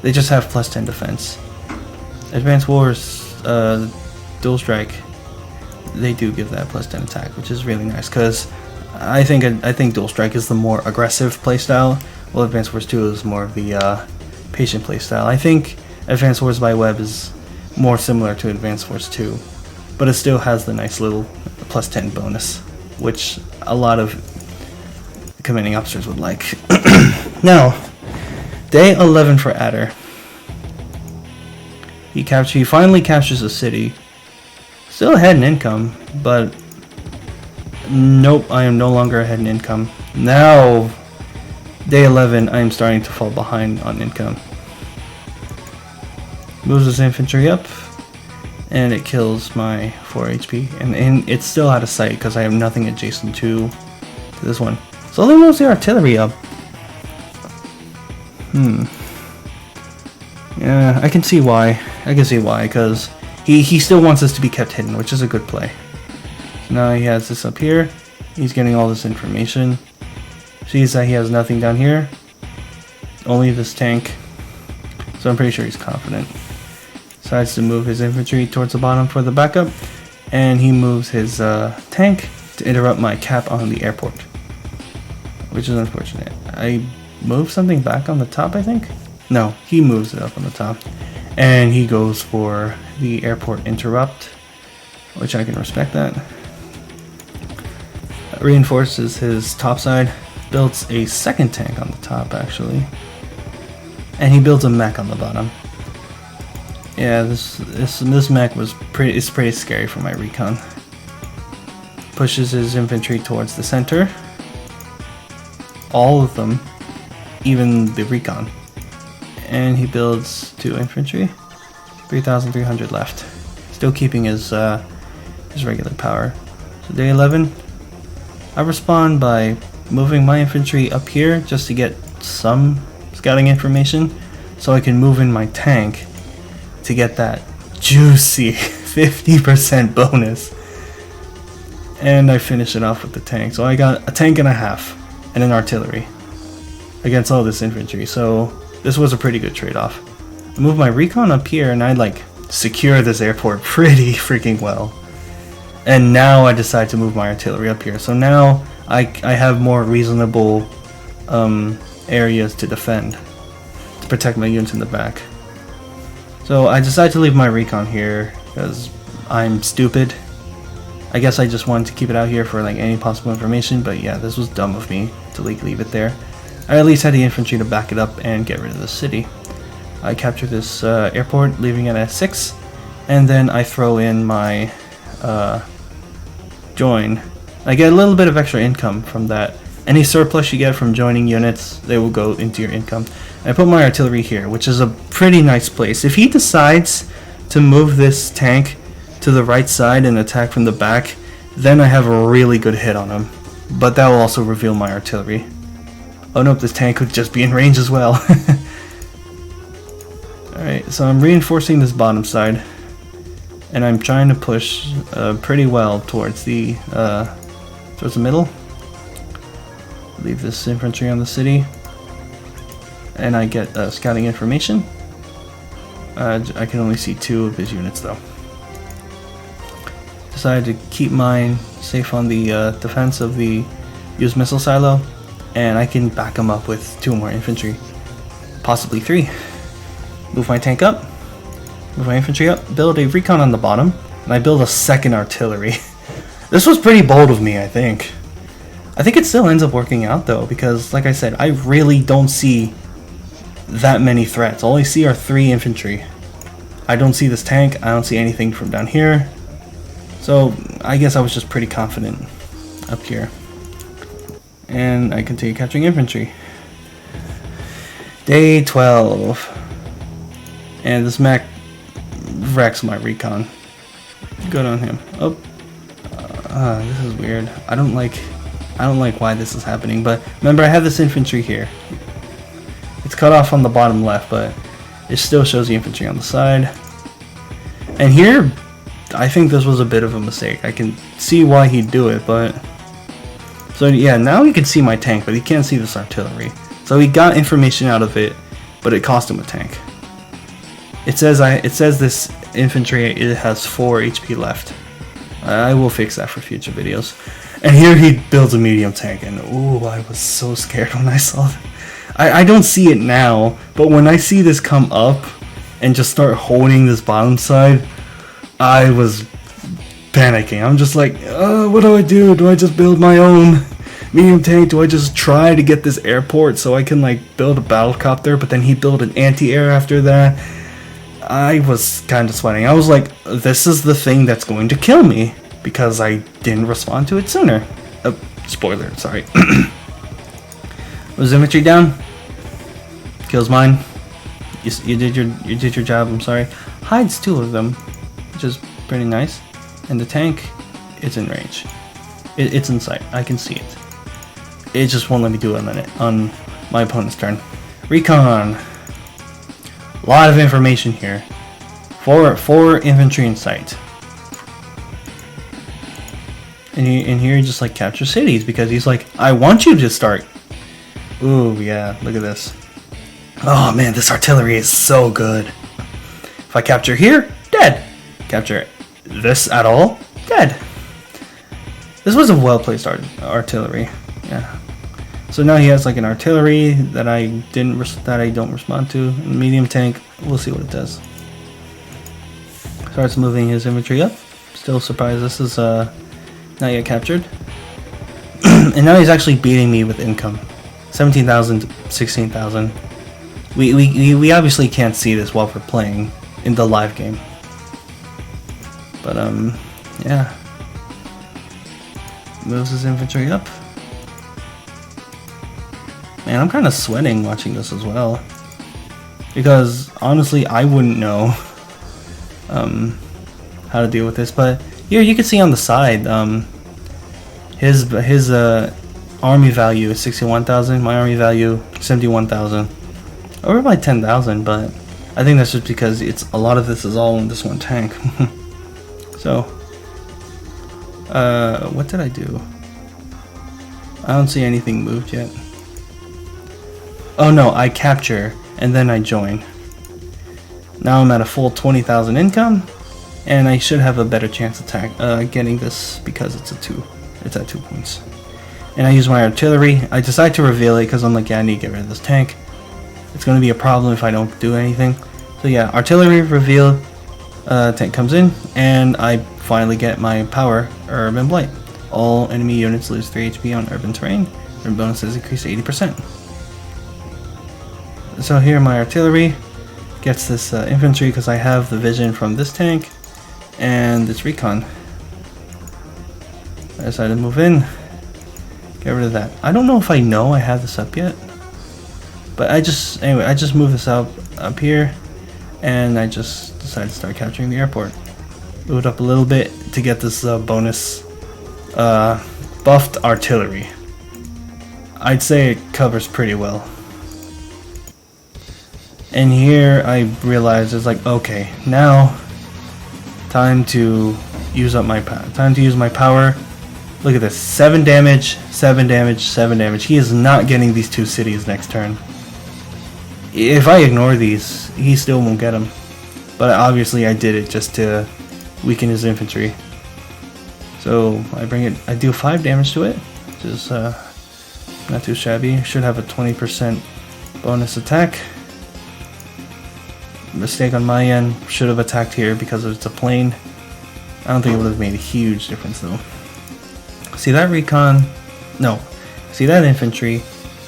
Speaker 1: They just have +10 defense. Advanced Wars Dual Strike, they do give that +10 attack, which is really nice because I think Dual Strike is the more aggressive playstyle, while Advanced Wars 2 is more of the patient playstyle. I think Advanced Wars by Web is more similar to Advanced Wars 2, but it still has the nice little +10 bonus, which a lot of commanding officers would like. Now, day 11 for Adder. He finally captures a city. Still ahead in income, but nope, I am no longer ahead in income. Now, day 11, I am starting to fall behind on income. Moves his infantry up, and it kills my 4 HP. And it's still out of sight because I have nothing adjacent to this one. So they moves the artillery up. Yeah, I can see why. Because he still wants us to be kept hidden, which is a good play. So now he has this up here. He's getting all this information. Sees that he has nothing down here. Only this tank. So I'm pretty sure he's confident. Decides to move his infantry towards the bottom for the backup. And he moves his tank to interrupt my cap on the airport, which is unfortunate. I moved something back on the top, I think? No, he moves it up on the top. And he goes for the airport interrupt, which I can respect that. Reinforces his top side, builds a second tank on the top actually, and he builds a mech on the bottom. Yeah, this mech was pretty scary for my recon. Pushes his infantry towards the center. All of them, even the recon. And he builds 2 infantry. 3,300 left. Still keeping his regular power. So day 11, I respond by moving my infantry up here just to get some scouting information, so I can move in my tank to get that juicy 50% bonus. And I finish it off with the tank. So I got a tank and a half and an artillery against all this infantry. So this was a pretty good trade-off. I move my recon up here and I like secure this airport pretty freaking well. And now I decide to move my artillery up here. So now I have more reasonable areas to defend, to protect my units in the back. So I decide to leave my recon here because I'm stupid. I guess I just wanted to keep it out here for like any possible information, but yeah, this was dumb of me to leave it there. I at least had the infantry to back it up and get rid of the city. I capture this airport, leaving it at 6, and then I throw in my join. I get a little bit of extra income from that. Any surplus you get from joining units, they will go into your income. I put my artillery here, which is a pretty nice place. If he decides to move this tank to the right side and attack from the back, then I have a really good hit on him. But that will also reveal my artillery. Oh nope, this tank could just be in range as well. Alright, so I'm reinforcing this bottom side, and I'm trying to push pretty well towards the middle. Leave this infantry on the city, and I get scouting information. I can only see 2 of his units though. Decided to keep mine safe on the defense of the used missile silo, and I can back him up with 2 more infantry, possibly 3. Move my tank up, move my infantry up, build a recon on the bottom, and I build a second artillery. This was pretty bold of me, I think. I think it still ends up working out though, because like I said, I really don't see that many threats. All I see are 3 infantry. I don't see this tank, I don't see anything from down here. So I guess I was just pretty confident up here. And I continue capturing infantry. Day 12. And this mech wrecks my recon. Good on him. Oh, this is weird. I don't like why this is happening. But remember, I have this infantry here. It's cut off on the bottom left, but it still shows the infantry on the side. And here, I think this was a bit of a mistake. I can see why he'd do it, but so yeah, now he can see my tank, but he can't see this artillery. So he got information out of it, but it cost him a tank. It says this infantry, it has 4 HP left. I will fix that for future videos. And here he builds a medium tank, and ooh, I was so scared when I saw that. I don't see it now, but when I see this come up and just start holding this bottom side, I was panicking. I'm just like, what do I do? Do I just build my own medium tank? Do I just try to get this airport so I can like build a battlecopter? But then he built an anti-air after that. I was kind of sweating. I was like, this is the thing that's going to kill me because I didn't respond to it sooner. Spoiler, sorry. Was infantry down? Kills mine. You did your job. I'm sorry. Hides 2 of them, which is pretty nice. And the tank, it's in range. It's in sight. I can see it. It just won't let me do it on my opponent's turn. Recon. A lot of information here. 4 infantry in sight. And here he just like captures cities because he's like, I want you to start. Ooh, yeah, look at this. Oh man, this artillery is so good. If I capture here, dead. Capture this at all, dead. This was a well-placed artillery. Yeah. So now he has like an artillery that I don't respond to. Medium tank. We'll see what it does. Starts moving his infantry up. Still surprised this is not yet captured. And now he's actually beating me with income. 17,000, 16,000. We obviously can't see this while we're playing in the live game. But yeah. Moves his infantry up. Man, I'm kind of sweating watching this as well. Because honestly, I wouldn't know how to deal with this. But here you can see on the side, his army value is 61,000. My army value 71,000. Over by 10,000, but I think that's just because a lot of this is all in this one tank. So, what did I do? I don't see anything moved yet. Oh no, I capture and then I join. Now I'm at a full 20,000 income, and I should have a better chance of getting this because it's at 2 points. And I use my artillery. I decide to reveal it because I'm like, yeah, I need to get rid of this tank. It's going to be a problem if I don't do anything. So yeah, artillery reveal, tank comes in, and I finally get my power, Urban Blight. All enemy units lose 3 HP on urban terrain. Urban bonuses increase to 80%. So here my artillery gets this infantry because I have the vision from this tank and this recon. I decided to move in, get rid of that. I don't know if I know I have this up yet, but I just move this up here, and I just decided to start capturing the airport. Moved up a little bit to get this bonus buffed artillery. I'd say it covers pretty well. And here I realized it's like, okay, now time to use up my power. Time to use my power. Look at this, 7 damage, 7 damage, 7 damage. He is not getting these 2 cities next turn. If I ignore these, he still won't get them. But obviously I did it just to weaken his infantry. So I do 5 damage to it, which is not too shabby. Should have a 20% bonus attack. Mistake on my end, should have attacked here because it's a plane. I don't think it would have made a huge difference though. See that recon? No. See that infantry?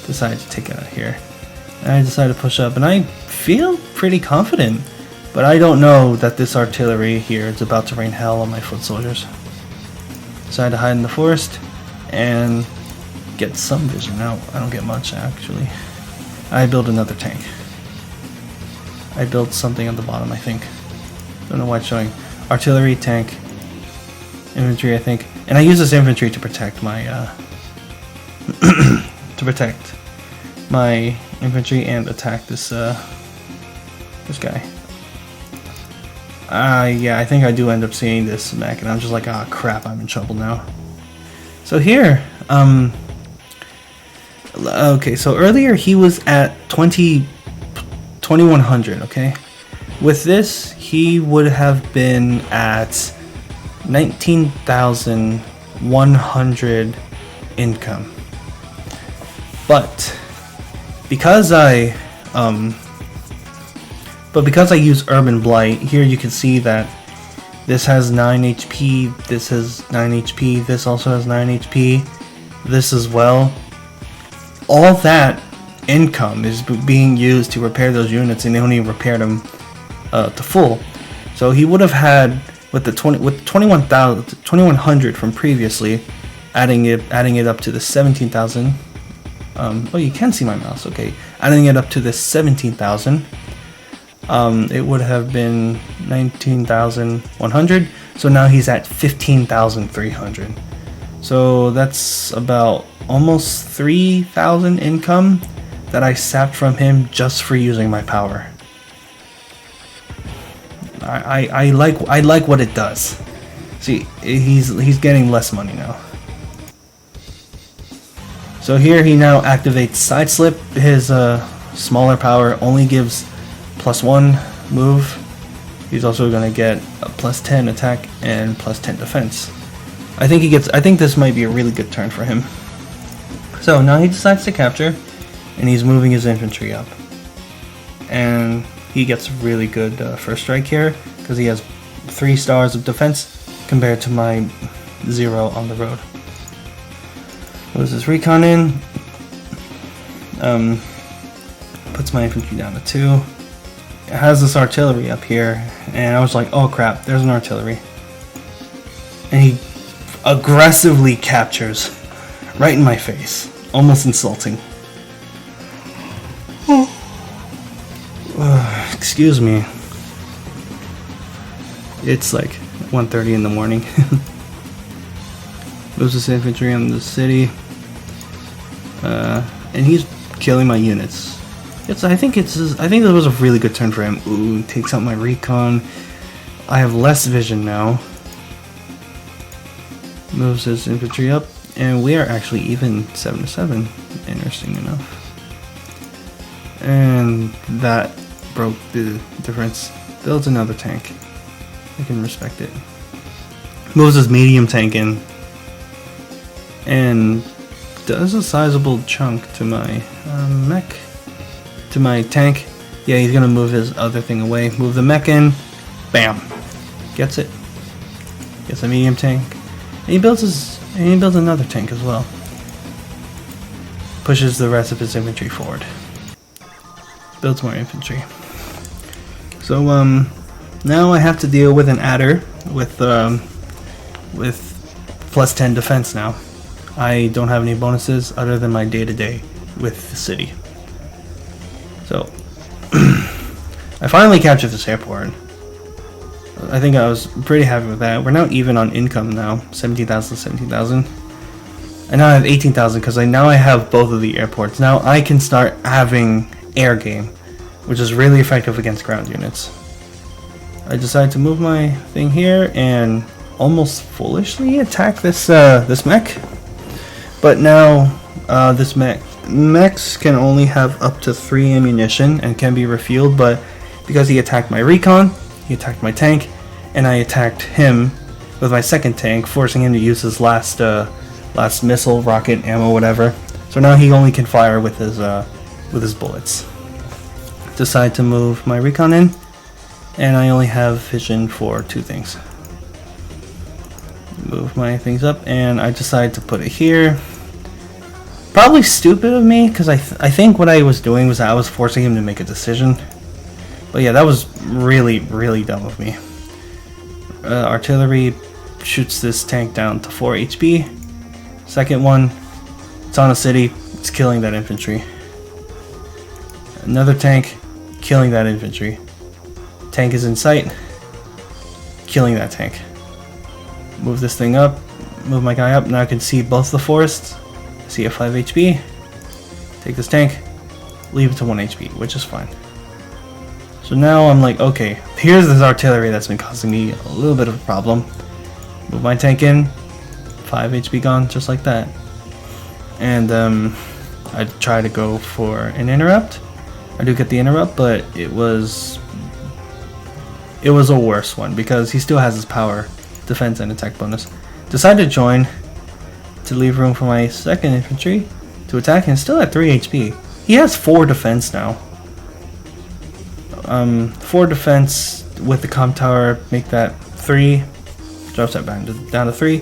Speaker 1: Decided to take it out here. And I decided to push up, and I feel pretty confident. But I don't know that this artillery here is about to rain hell on my foot soldiers. Decided to hide in the forest and get some vision out. I don't get much actually. I built another tank. I built something at the bottom, I think. Don't know why it's showing. Artillery, tank, infantry, I think. And I use this infantry to protect my infantry and attack this this guy. Yeah, I think I do end up seeing this mech, and I'm just like, ah, crap, I'm in trouble now. So here, okay, so earlier he was at 2100, okay? With this, he would have been at 19,100 income. But because I use Urban Blight, here you can see that this has 9 HP, this has 9 HP, this also has 9 HP, this as well. All that income is being used to repair those units, and they only repaired them to full. So he would have had with the 2100 from previously, adding it up to the 17,000. Oh, you can see my mouse. Okay, adding it up to the 17,000. It would have been 19,100. So now he's at 15,300. So that's about almost 3,000 income that I sapped from him just for using my power. I like what it does. See, he's getting less money now. So here he now activates side slip. His smaller power only gives +1 move. He's also gonna get a +10 attack and +10 defense. I think this might be a really good turn for him. So now he decides to capture, and he's moving his infantry up. And he gets really good first strike here because he has 3 stars of defense compared to my 0 on the road. Moves his recon in. Puts my infantry down to 2. It has this artillery up here, and I was like, oh crap, there's an artillery. And he aggressively captures right in my face, almost insulting. Excuse me. It's like 1:30 in the morning. Moves his infantry on the city, and he's killing my units. I think that was a really good turn for him. Ooh, takes out my recon. I have less vision now. Moves his infantry up, and we are actually even 7-7. Interesting enough. And that broke the difference. Builds another tank. I can respect it. Moves his medium tank in, and does a sizable chunk to my mech. To my tank. Yeah, he's gonna move his other thing away. Move the mech in. Bam. Gets it. Gets a medium tank. And he builds another tank as well. Pushes the rest of his infantry forward. Builds more infantry. So now I have to deal with an adder with +10 defense now. I don't have any bonuses other than my day-to-day with the city. So I finally captured this airport. I think I was pretty happy with that. We're now even on income now. 17,000, 17,000. And now I have 18,000 because now I have both of the airports. Now I can start having air game, which is really effective against ground units. I decided to move my thing here and almost foolishly attack this this mech. But now this mechs can only have up to 3 ammunition and can be refueled, but because he attacked my recon, he attacked my tank, and I attacked him with my second tank, forcing him to use his last missile, rocket, ammo, whatever. So now he only can fire with his bullets. Decide to move my recon in, and I only have vision for 2 things. Move my things up, and I decide to put it here. Probably stupid of me, because I think what I was doing was I was forcing him to make a decision. But yeah, that was really, really dumb of me. Artillery shoots this tank down to 4 HP. Second one, it's on a city, it's killing that infantry. Another tank, killing that infantry. Tank is in sight, killing that tank. Move this thing up, move my guy up, now I can see both the forests. See at 5 HP. Take this tank, leave it to 1 HP, which is fine. So now I'm like, okay, here's this artillery that's been causing me a little bit of a problem. Move my tank in, 5 HP gone, just like that. And I try to go for an interrupt. I do get the interrupt, but it was a worse one because he still has his power, defense, and attack bonus. Decided to join to leave room for my second infantry to attack, and still at 3 HP. He has 4 defense now. 4 defense with the comm tower, make that 3. Drops that down to 3.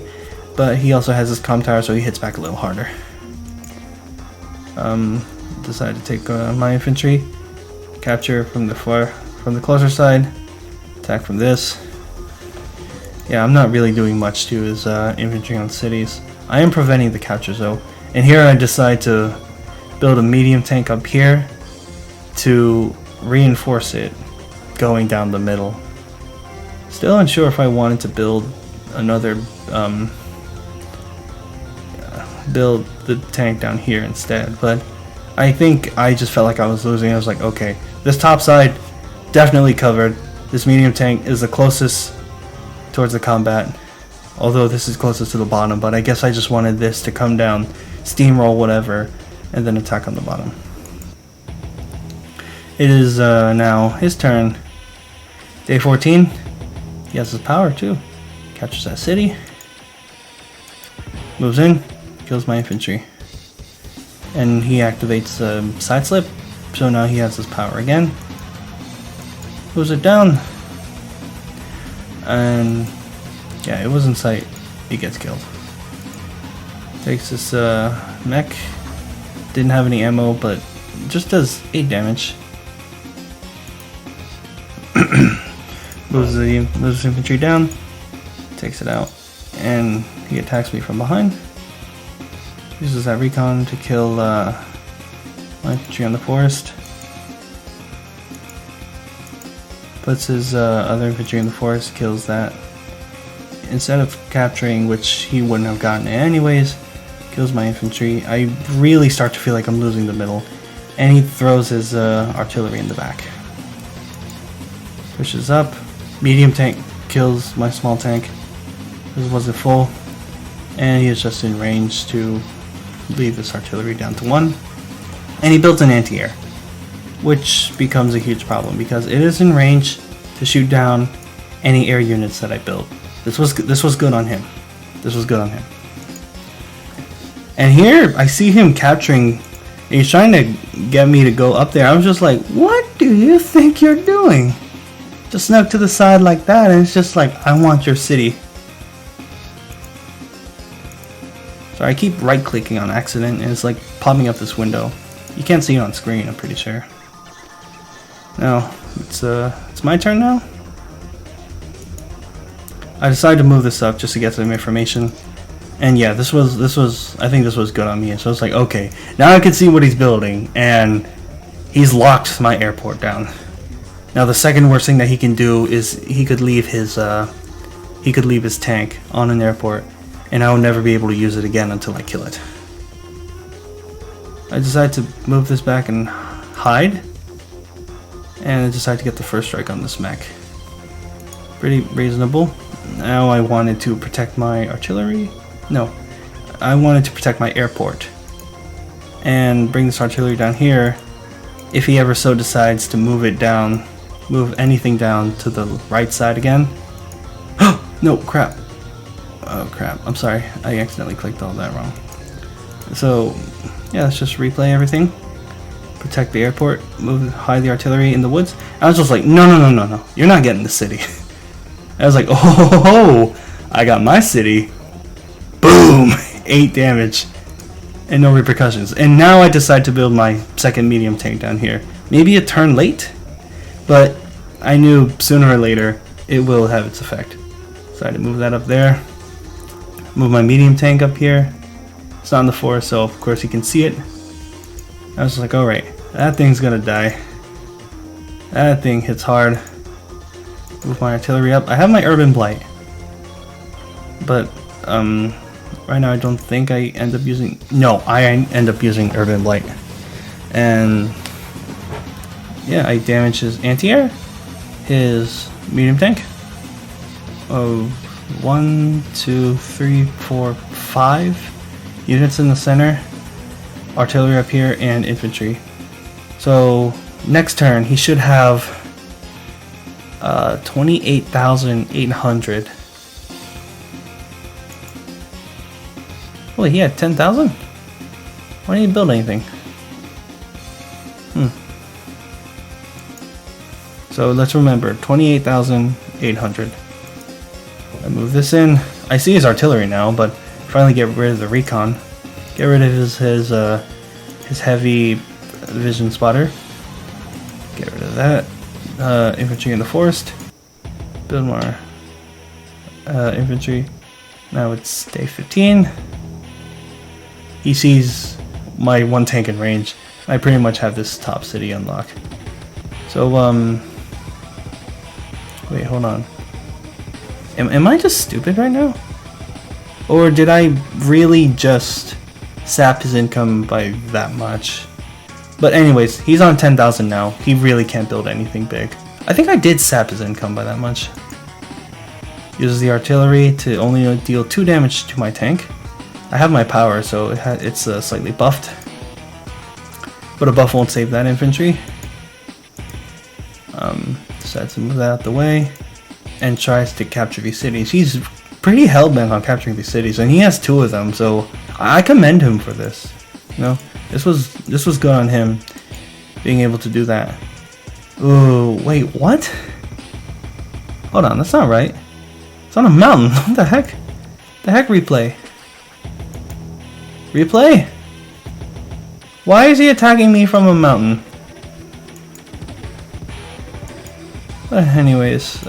Speaker 1: But he also has his comm tower, so he hits back a little harder. Decided to take my infantry, capture from the closer side, attack from this. Yeah, I'm not really doing much to his infantry on cities. I am preventing the captures though, and here I decide to build a medium tank up here to reinforce it going down the middle. Still unsure if I wanted to build another build the tank down here instead, but I think I just felt like I was losing. I was like, okay, this top side definitely covered. This medium tank is the closest towards the combat, although this is closest to the bottom, but I guess I just wanted this to come down, steamroll whatever, and then attack on the bottom. It is now his turn. Day 14. He has his power too. Captures that city. Moves in, kills my infantry. And he activates side slip, so now he has his power again. Moves it down. And yeah, it was in sight. He gets killed. Takes this mech. Didn't have any ammo, but just does 8 damage. Moves the infantry down. Takes it out. And he attacks me from behind. Uses that recon to kill my infantry on the forest. Puts his other infantry in the forest, kills that. Instead of capturing, which he wouldn't have gotten it anyways, kills my infantry. I really start to feel like I'm losing the middle. And he throws his artillery in the back. Pushes up. Medium tank kills my small tank. This wasn't full. And he is just in range to leave this artillery down to 1. And he built an anti-air, which becomes a huge problem because it is in range to shoot down any air units that I built. This was good on him. This was good on him. And here I see him capturing, and he's trying to get me to go up there. I was just like, what do you think you're doing? Just snuck to the side like that, and it's just like, I want your city. So I keep right clicking on accident, and it's like popping up this window. You can't see it on screen, I'm pretty sure. Now, it's my turn now. I decided to move this up just to get some information. And yeah, this was I think this was good on me. So it's like, okay, now I can see what he's building, and he's locked my airport down. Now the second worst thing that he can do is he could leave his tank on an airport, and I will never be able to use it again until I kill it. I decide to move this back and hide, and I decide to get the first strike on this mech. Pretty reasonable. Now I wanted to protect my artillery. No, I wanted to protect my airport and bring this artillery down here. If he ever so decides to move it down, move anything down to the right side again. No, crap. Oh crap, I'm sorry, I accidentally clicked all that wrong. So yeah, let's just replay everything. Protect the airport, hide the artillery in the woods. I was just like, no, you're not getting the city. I was like, oh, I got my city. Boom, 8 damage and no repercussions. And now I decide to build my second medium tank down here. Maybe a turn late, but I knew sooner or later it will have its effect. So I had to move that up there. Move my medium tank up here. It's not in the forest, so of course you can see it. I was like, alright, that thing's gonna die. That thing hits hard. Move my artillery up. I have my urban blight, but right now I don't think I end up using. No, I end up using urban blight, and yeah, I damage his anti-air, his medium tank. Oh, 1, 2, 3, 4, 5 units in the center, artillery up here, and infantry. So next turn he should have 28,800. Wait, he had 10,000? Why didn't he build anything? So let's remember, 28,800. I move this in. I see his artillery now, but finally get rid of the recon. Get rid of his heavy vision spotter. Get rid of that. Infantry in the forest. Build more infantry. Now it's day 15. He sees my one tank in range. I pretty much have this top city unlocked. So wait, hold on. Am I just stupid right now? Or did I really just sap his income by that much? But anyways, he's on 10,000 now. He really can't build anything big. I think I did sap his income by that much. Uses the artillery to only deal 2 damage to my tank. I have my power, so it's slightly buffed. But a buff won't save that infantry. Decides to move that out the way. And tries to capture these cities. He's pretty hell-bent on capturing these cities, and he has 2 of them, so I commend him for this. You know, this was good on him, being able to do that. Ooh, wait, what? Hold on, that's not right. It's on a mountain. What the heck? The heck, replay? Replay? Why is he attacking me from a mountain? But anyways,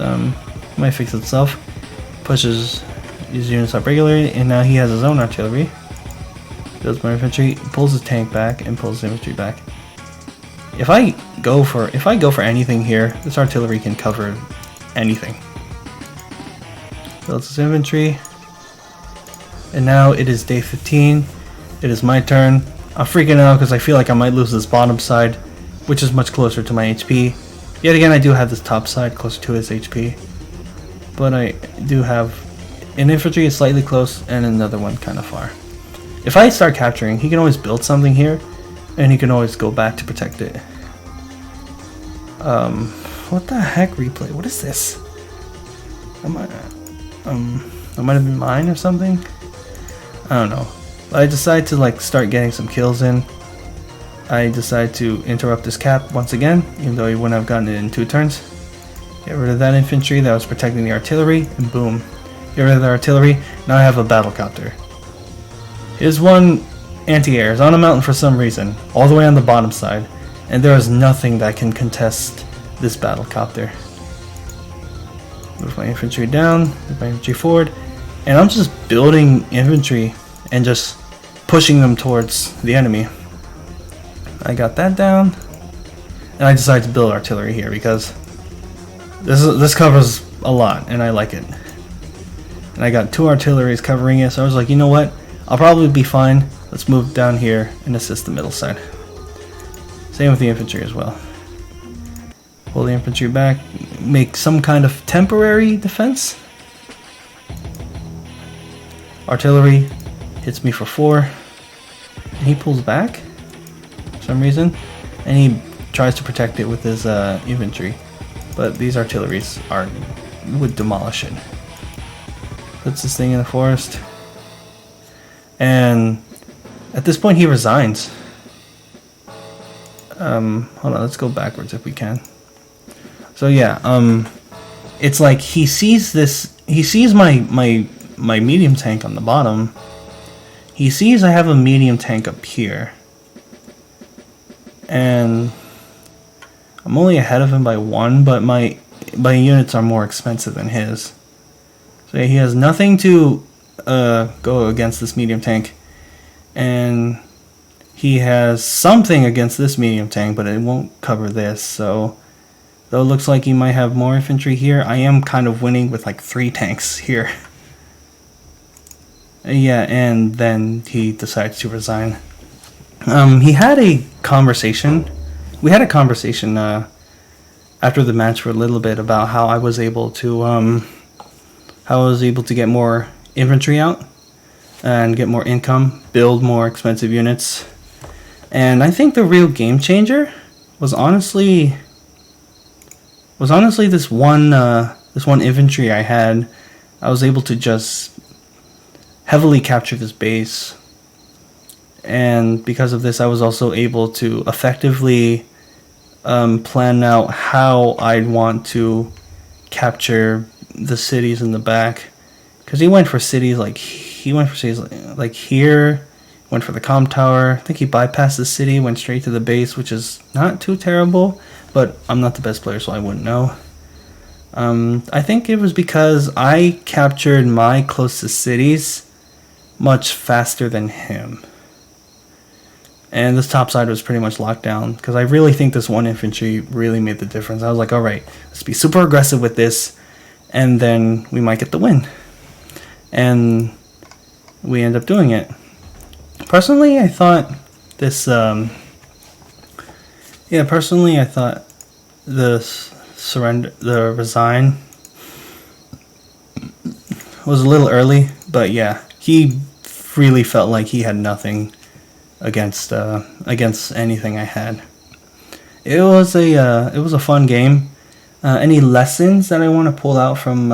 Speaker 1: might fix itself. Pushes these units up regularly, and now he has his own artillery. Builds more infantry, pulls his tank back, and pulls his infantry back. If I go for anything here, this artillery can cover anything. Builds his infantry, and now it is day 15. It is my turn. I'm freaking out because I feel like I might lose this bottom side, which is much closer to my HP. Yet again, I do have this top side closer to his HP, but I do have an infantry is slightly close and another one kind of far. If I start capturing, he can always build something here, and he can always go back to protect it. What the heck, replay? What is this? That might have been mine or something. I don't know. But I decide to start getting some kills in. I decide to interrupt this cap once again, even though he wouldn't have gotten it in 2 turns. Get rid of that infantry that was protecting the artillery, and boom. Get rid of the artillery. Now I have a battlecopter. His one anti-air is on a mountain for some reason, all the way on the bottom side, and there is nothing that can contest this battlecopter. Move my infantry down, move my infantry forward, and I'm just building infantry and just pushing them towards the enemy. I got that down, and I decided to build artillery here because
Speaker 2: This covers a lot, and I like it. And I got 2 artilleries covering it, so I was like, you know what? I'll probably be fine. Let's move down here and assist the middle side. Same with the infantry as well. Pull the infantry back, make some kind of temporary defense. Artillery hits me for 4, and he pulls back for some reason, and he tries to protect it with his infantry, but these artilleries would demolish it. Puts this thing in the forest, and at this point he resigns. Hold on, let's go backwards if we can. So yeah, it's like he sees my medium tank on the bottom. He sees I have a medium tank up here, and I'm only ahead of him by 1, but my units are more expensive than his. So yeah, he has nothing to go against this medium tank, and he has something against this medium tank, but it won't cover this. So though it looks like he might have more infantry here, I am kind of winning with like 3 tanks here. Yeah, and then he decides to resign. He had a conversation. We had a conversation after the match for a little bit about how I was able to get more infantry out and get more income, build more expensive units. And I think the real game changer was honestly this one infantry I had. I was able to just heavily capture this base, and because of this I was also able to effectively plan out how I'd want to capture the cities in the back, because he went for cities like here, went for the comm tower. I think he bypassed the city, went straight to the base, which is not too terrible, but I'm not the best player, so I wouldn't know. I think it was because I captured my closest cities much faster than him, and this top side was pretty much locked down, because I really think this one infantry really made the difference. I was like, alright, let's be super aggressive with this, and then we might get the win. And we end up doing it. Personally, I thought this the resign was a little early, but yeah, he really felt like he had nothing against anything I had. It was a fun game. Any lessons that I want to pull out from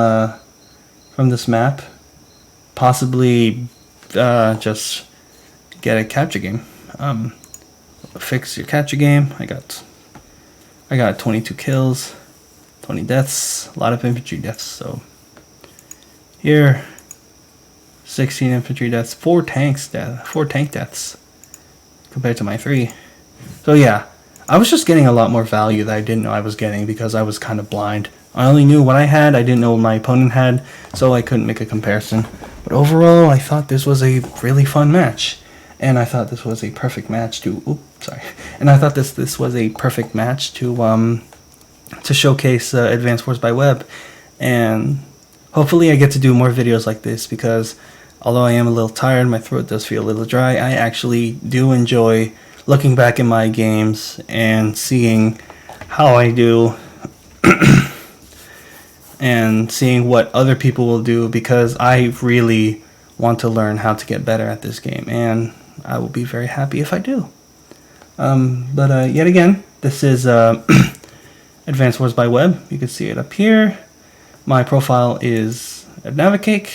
Speaker 2: this map? Possibly just get a capture game. Fix your capture game. I got 22 kills, 20 deaths, a lot of infantry deaths. So here, 16 infantry deaths, 4 tank deaths compared to my 3. So yeah, I was just getting a lot more value that I didn't know I was getting, because I was kind of blind. I only knew what I had, I didn't know what my opponent had, so I couldn't make a comparison. But overall, I thought this was a really fun match, and I thought this was a perfect match to showcase Advanced Wars by Web. And hopefully I get to do more videos like this, because although I am a little tired, my throat does feel a little dry, I actually do enjoy looking back in my games and seeing how I do and seeing what other people will do, because I really want to learn how to get better at this game, and I will be very happy if I do. But yet again, this is Advanced Wars by Web. You can see it up here. My profile is at Navicake.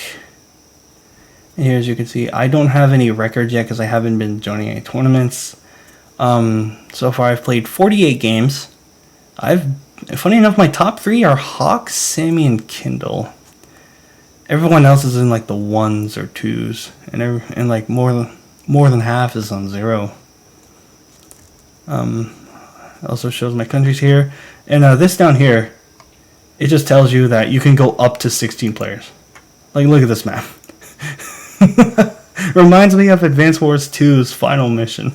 Speaker 2: And here, as you can see, I don't have any records yet because I haven't been joining any tournaments. So far I've played 48 games. Funny enough, my top 3 are Hawk, Sammy, and Kindle. Everyone else is in like the 1s or 2s, and like more than half is on 0. It also shows my countries here, and this down here, it just tells you that you can go up to 16 players. Like, look at this map. Reminds me of Advanced Wars 2's final mission.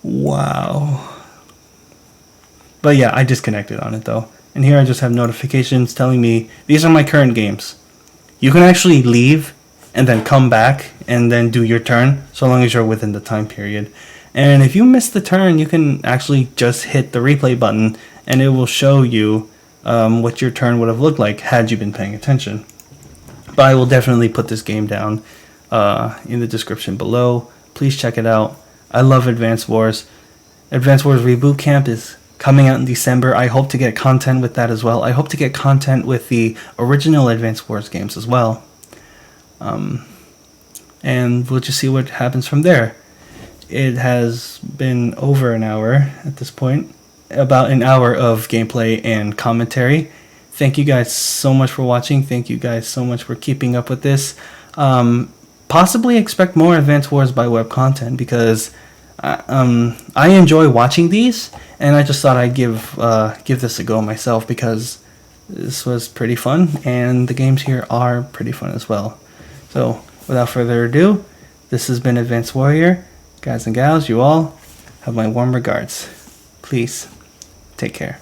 Speaker 2: Wow. But yeah, I disconnected on it though. And here I just have notifications telling me these are my current games. You can actually leave and then come back and then do your turn, so long as you're within the time period. And if you miss the turn, you can actually just hit the replay button and it will show you what your turn would have looked like had you been paying attention. But I will definitely put this game down in the description below. Please check it out. I love Advance Wars. Advance Wars Reboot Camp is coming out in December. I hope to get content with that as well. I hope to get content with the original Advance Wars games as well. And we'll just see what happens from there. It has been over an hour at this point. About an hour of gameplay and commentary. Thank you guys so much for watching. Thank you guys so much for keeping up with this. Possibly expect more Advance Wars by Web content, because I enjoy watching these, and I just thought I'd give this a go myself, because this was pretty fun, and the games here are pretty fun as well. So without further ado, this has been Advanced Warrior. Guys and gals, you all have my warm regards. Please take care.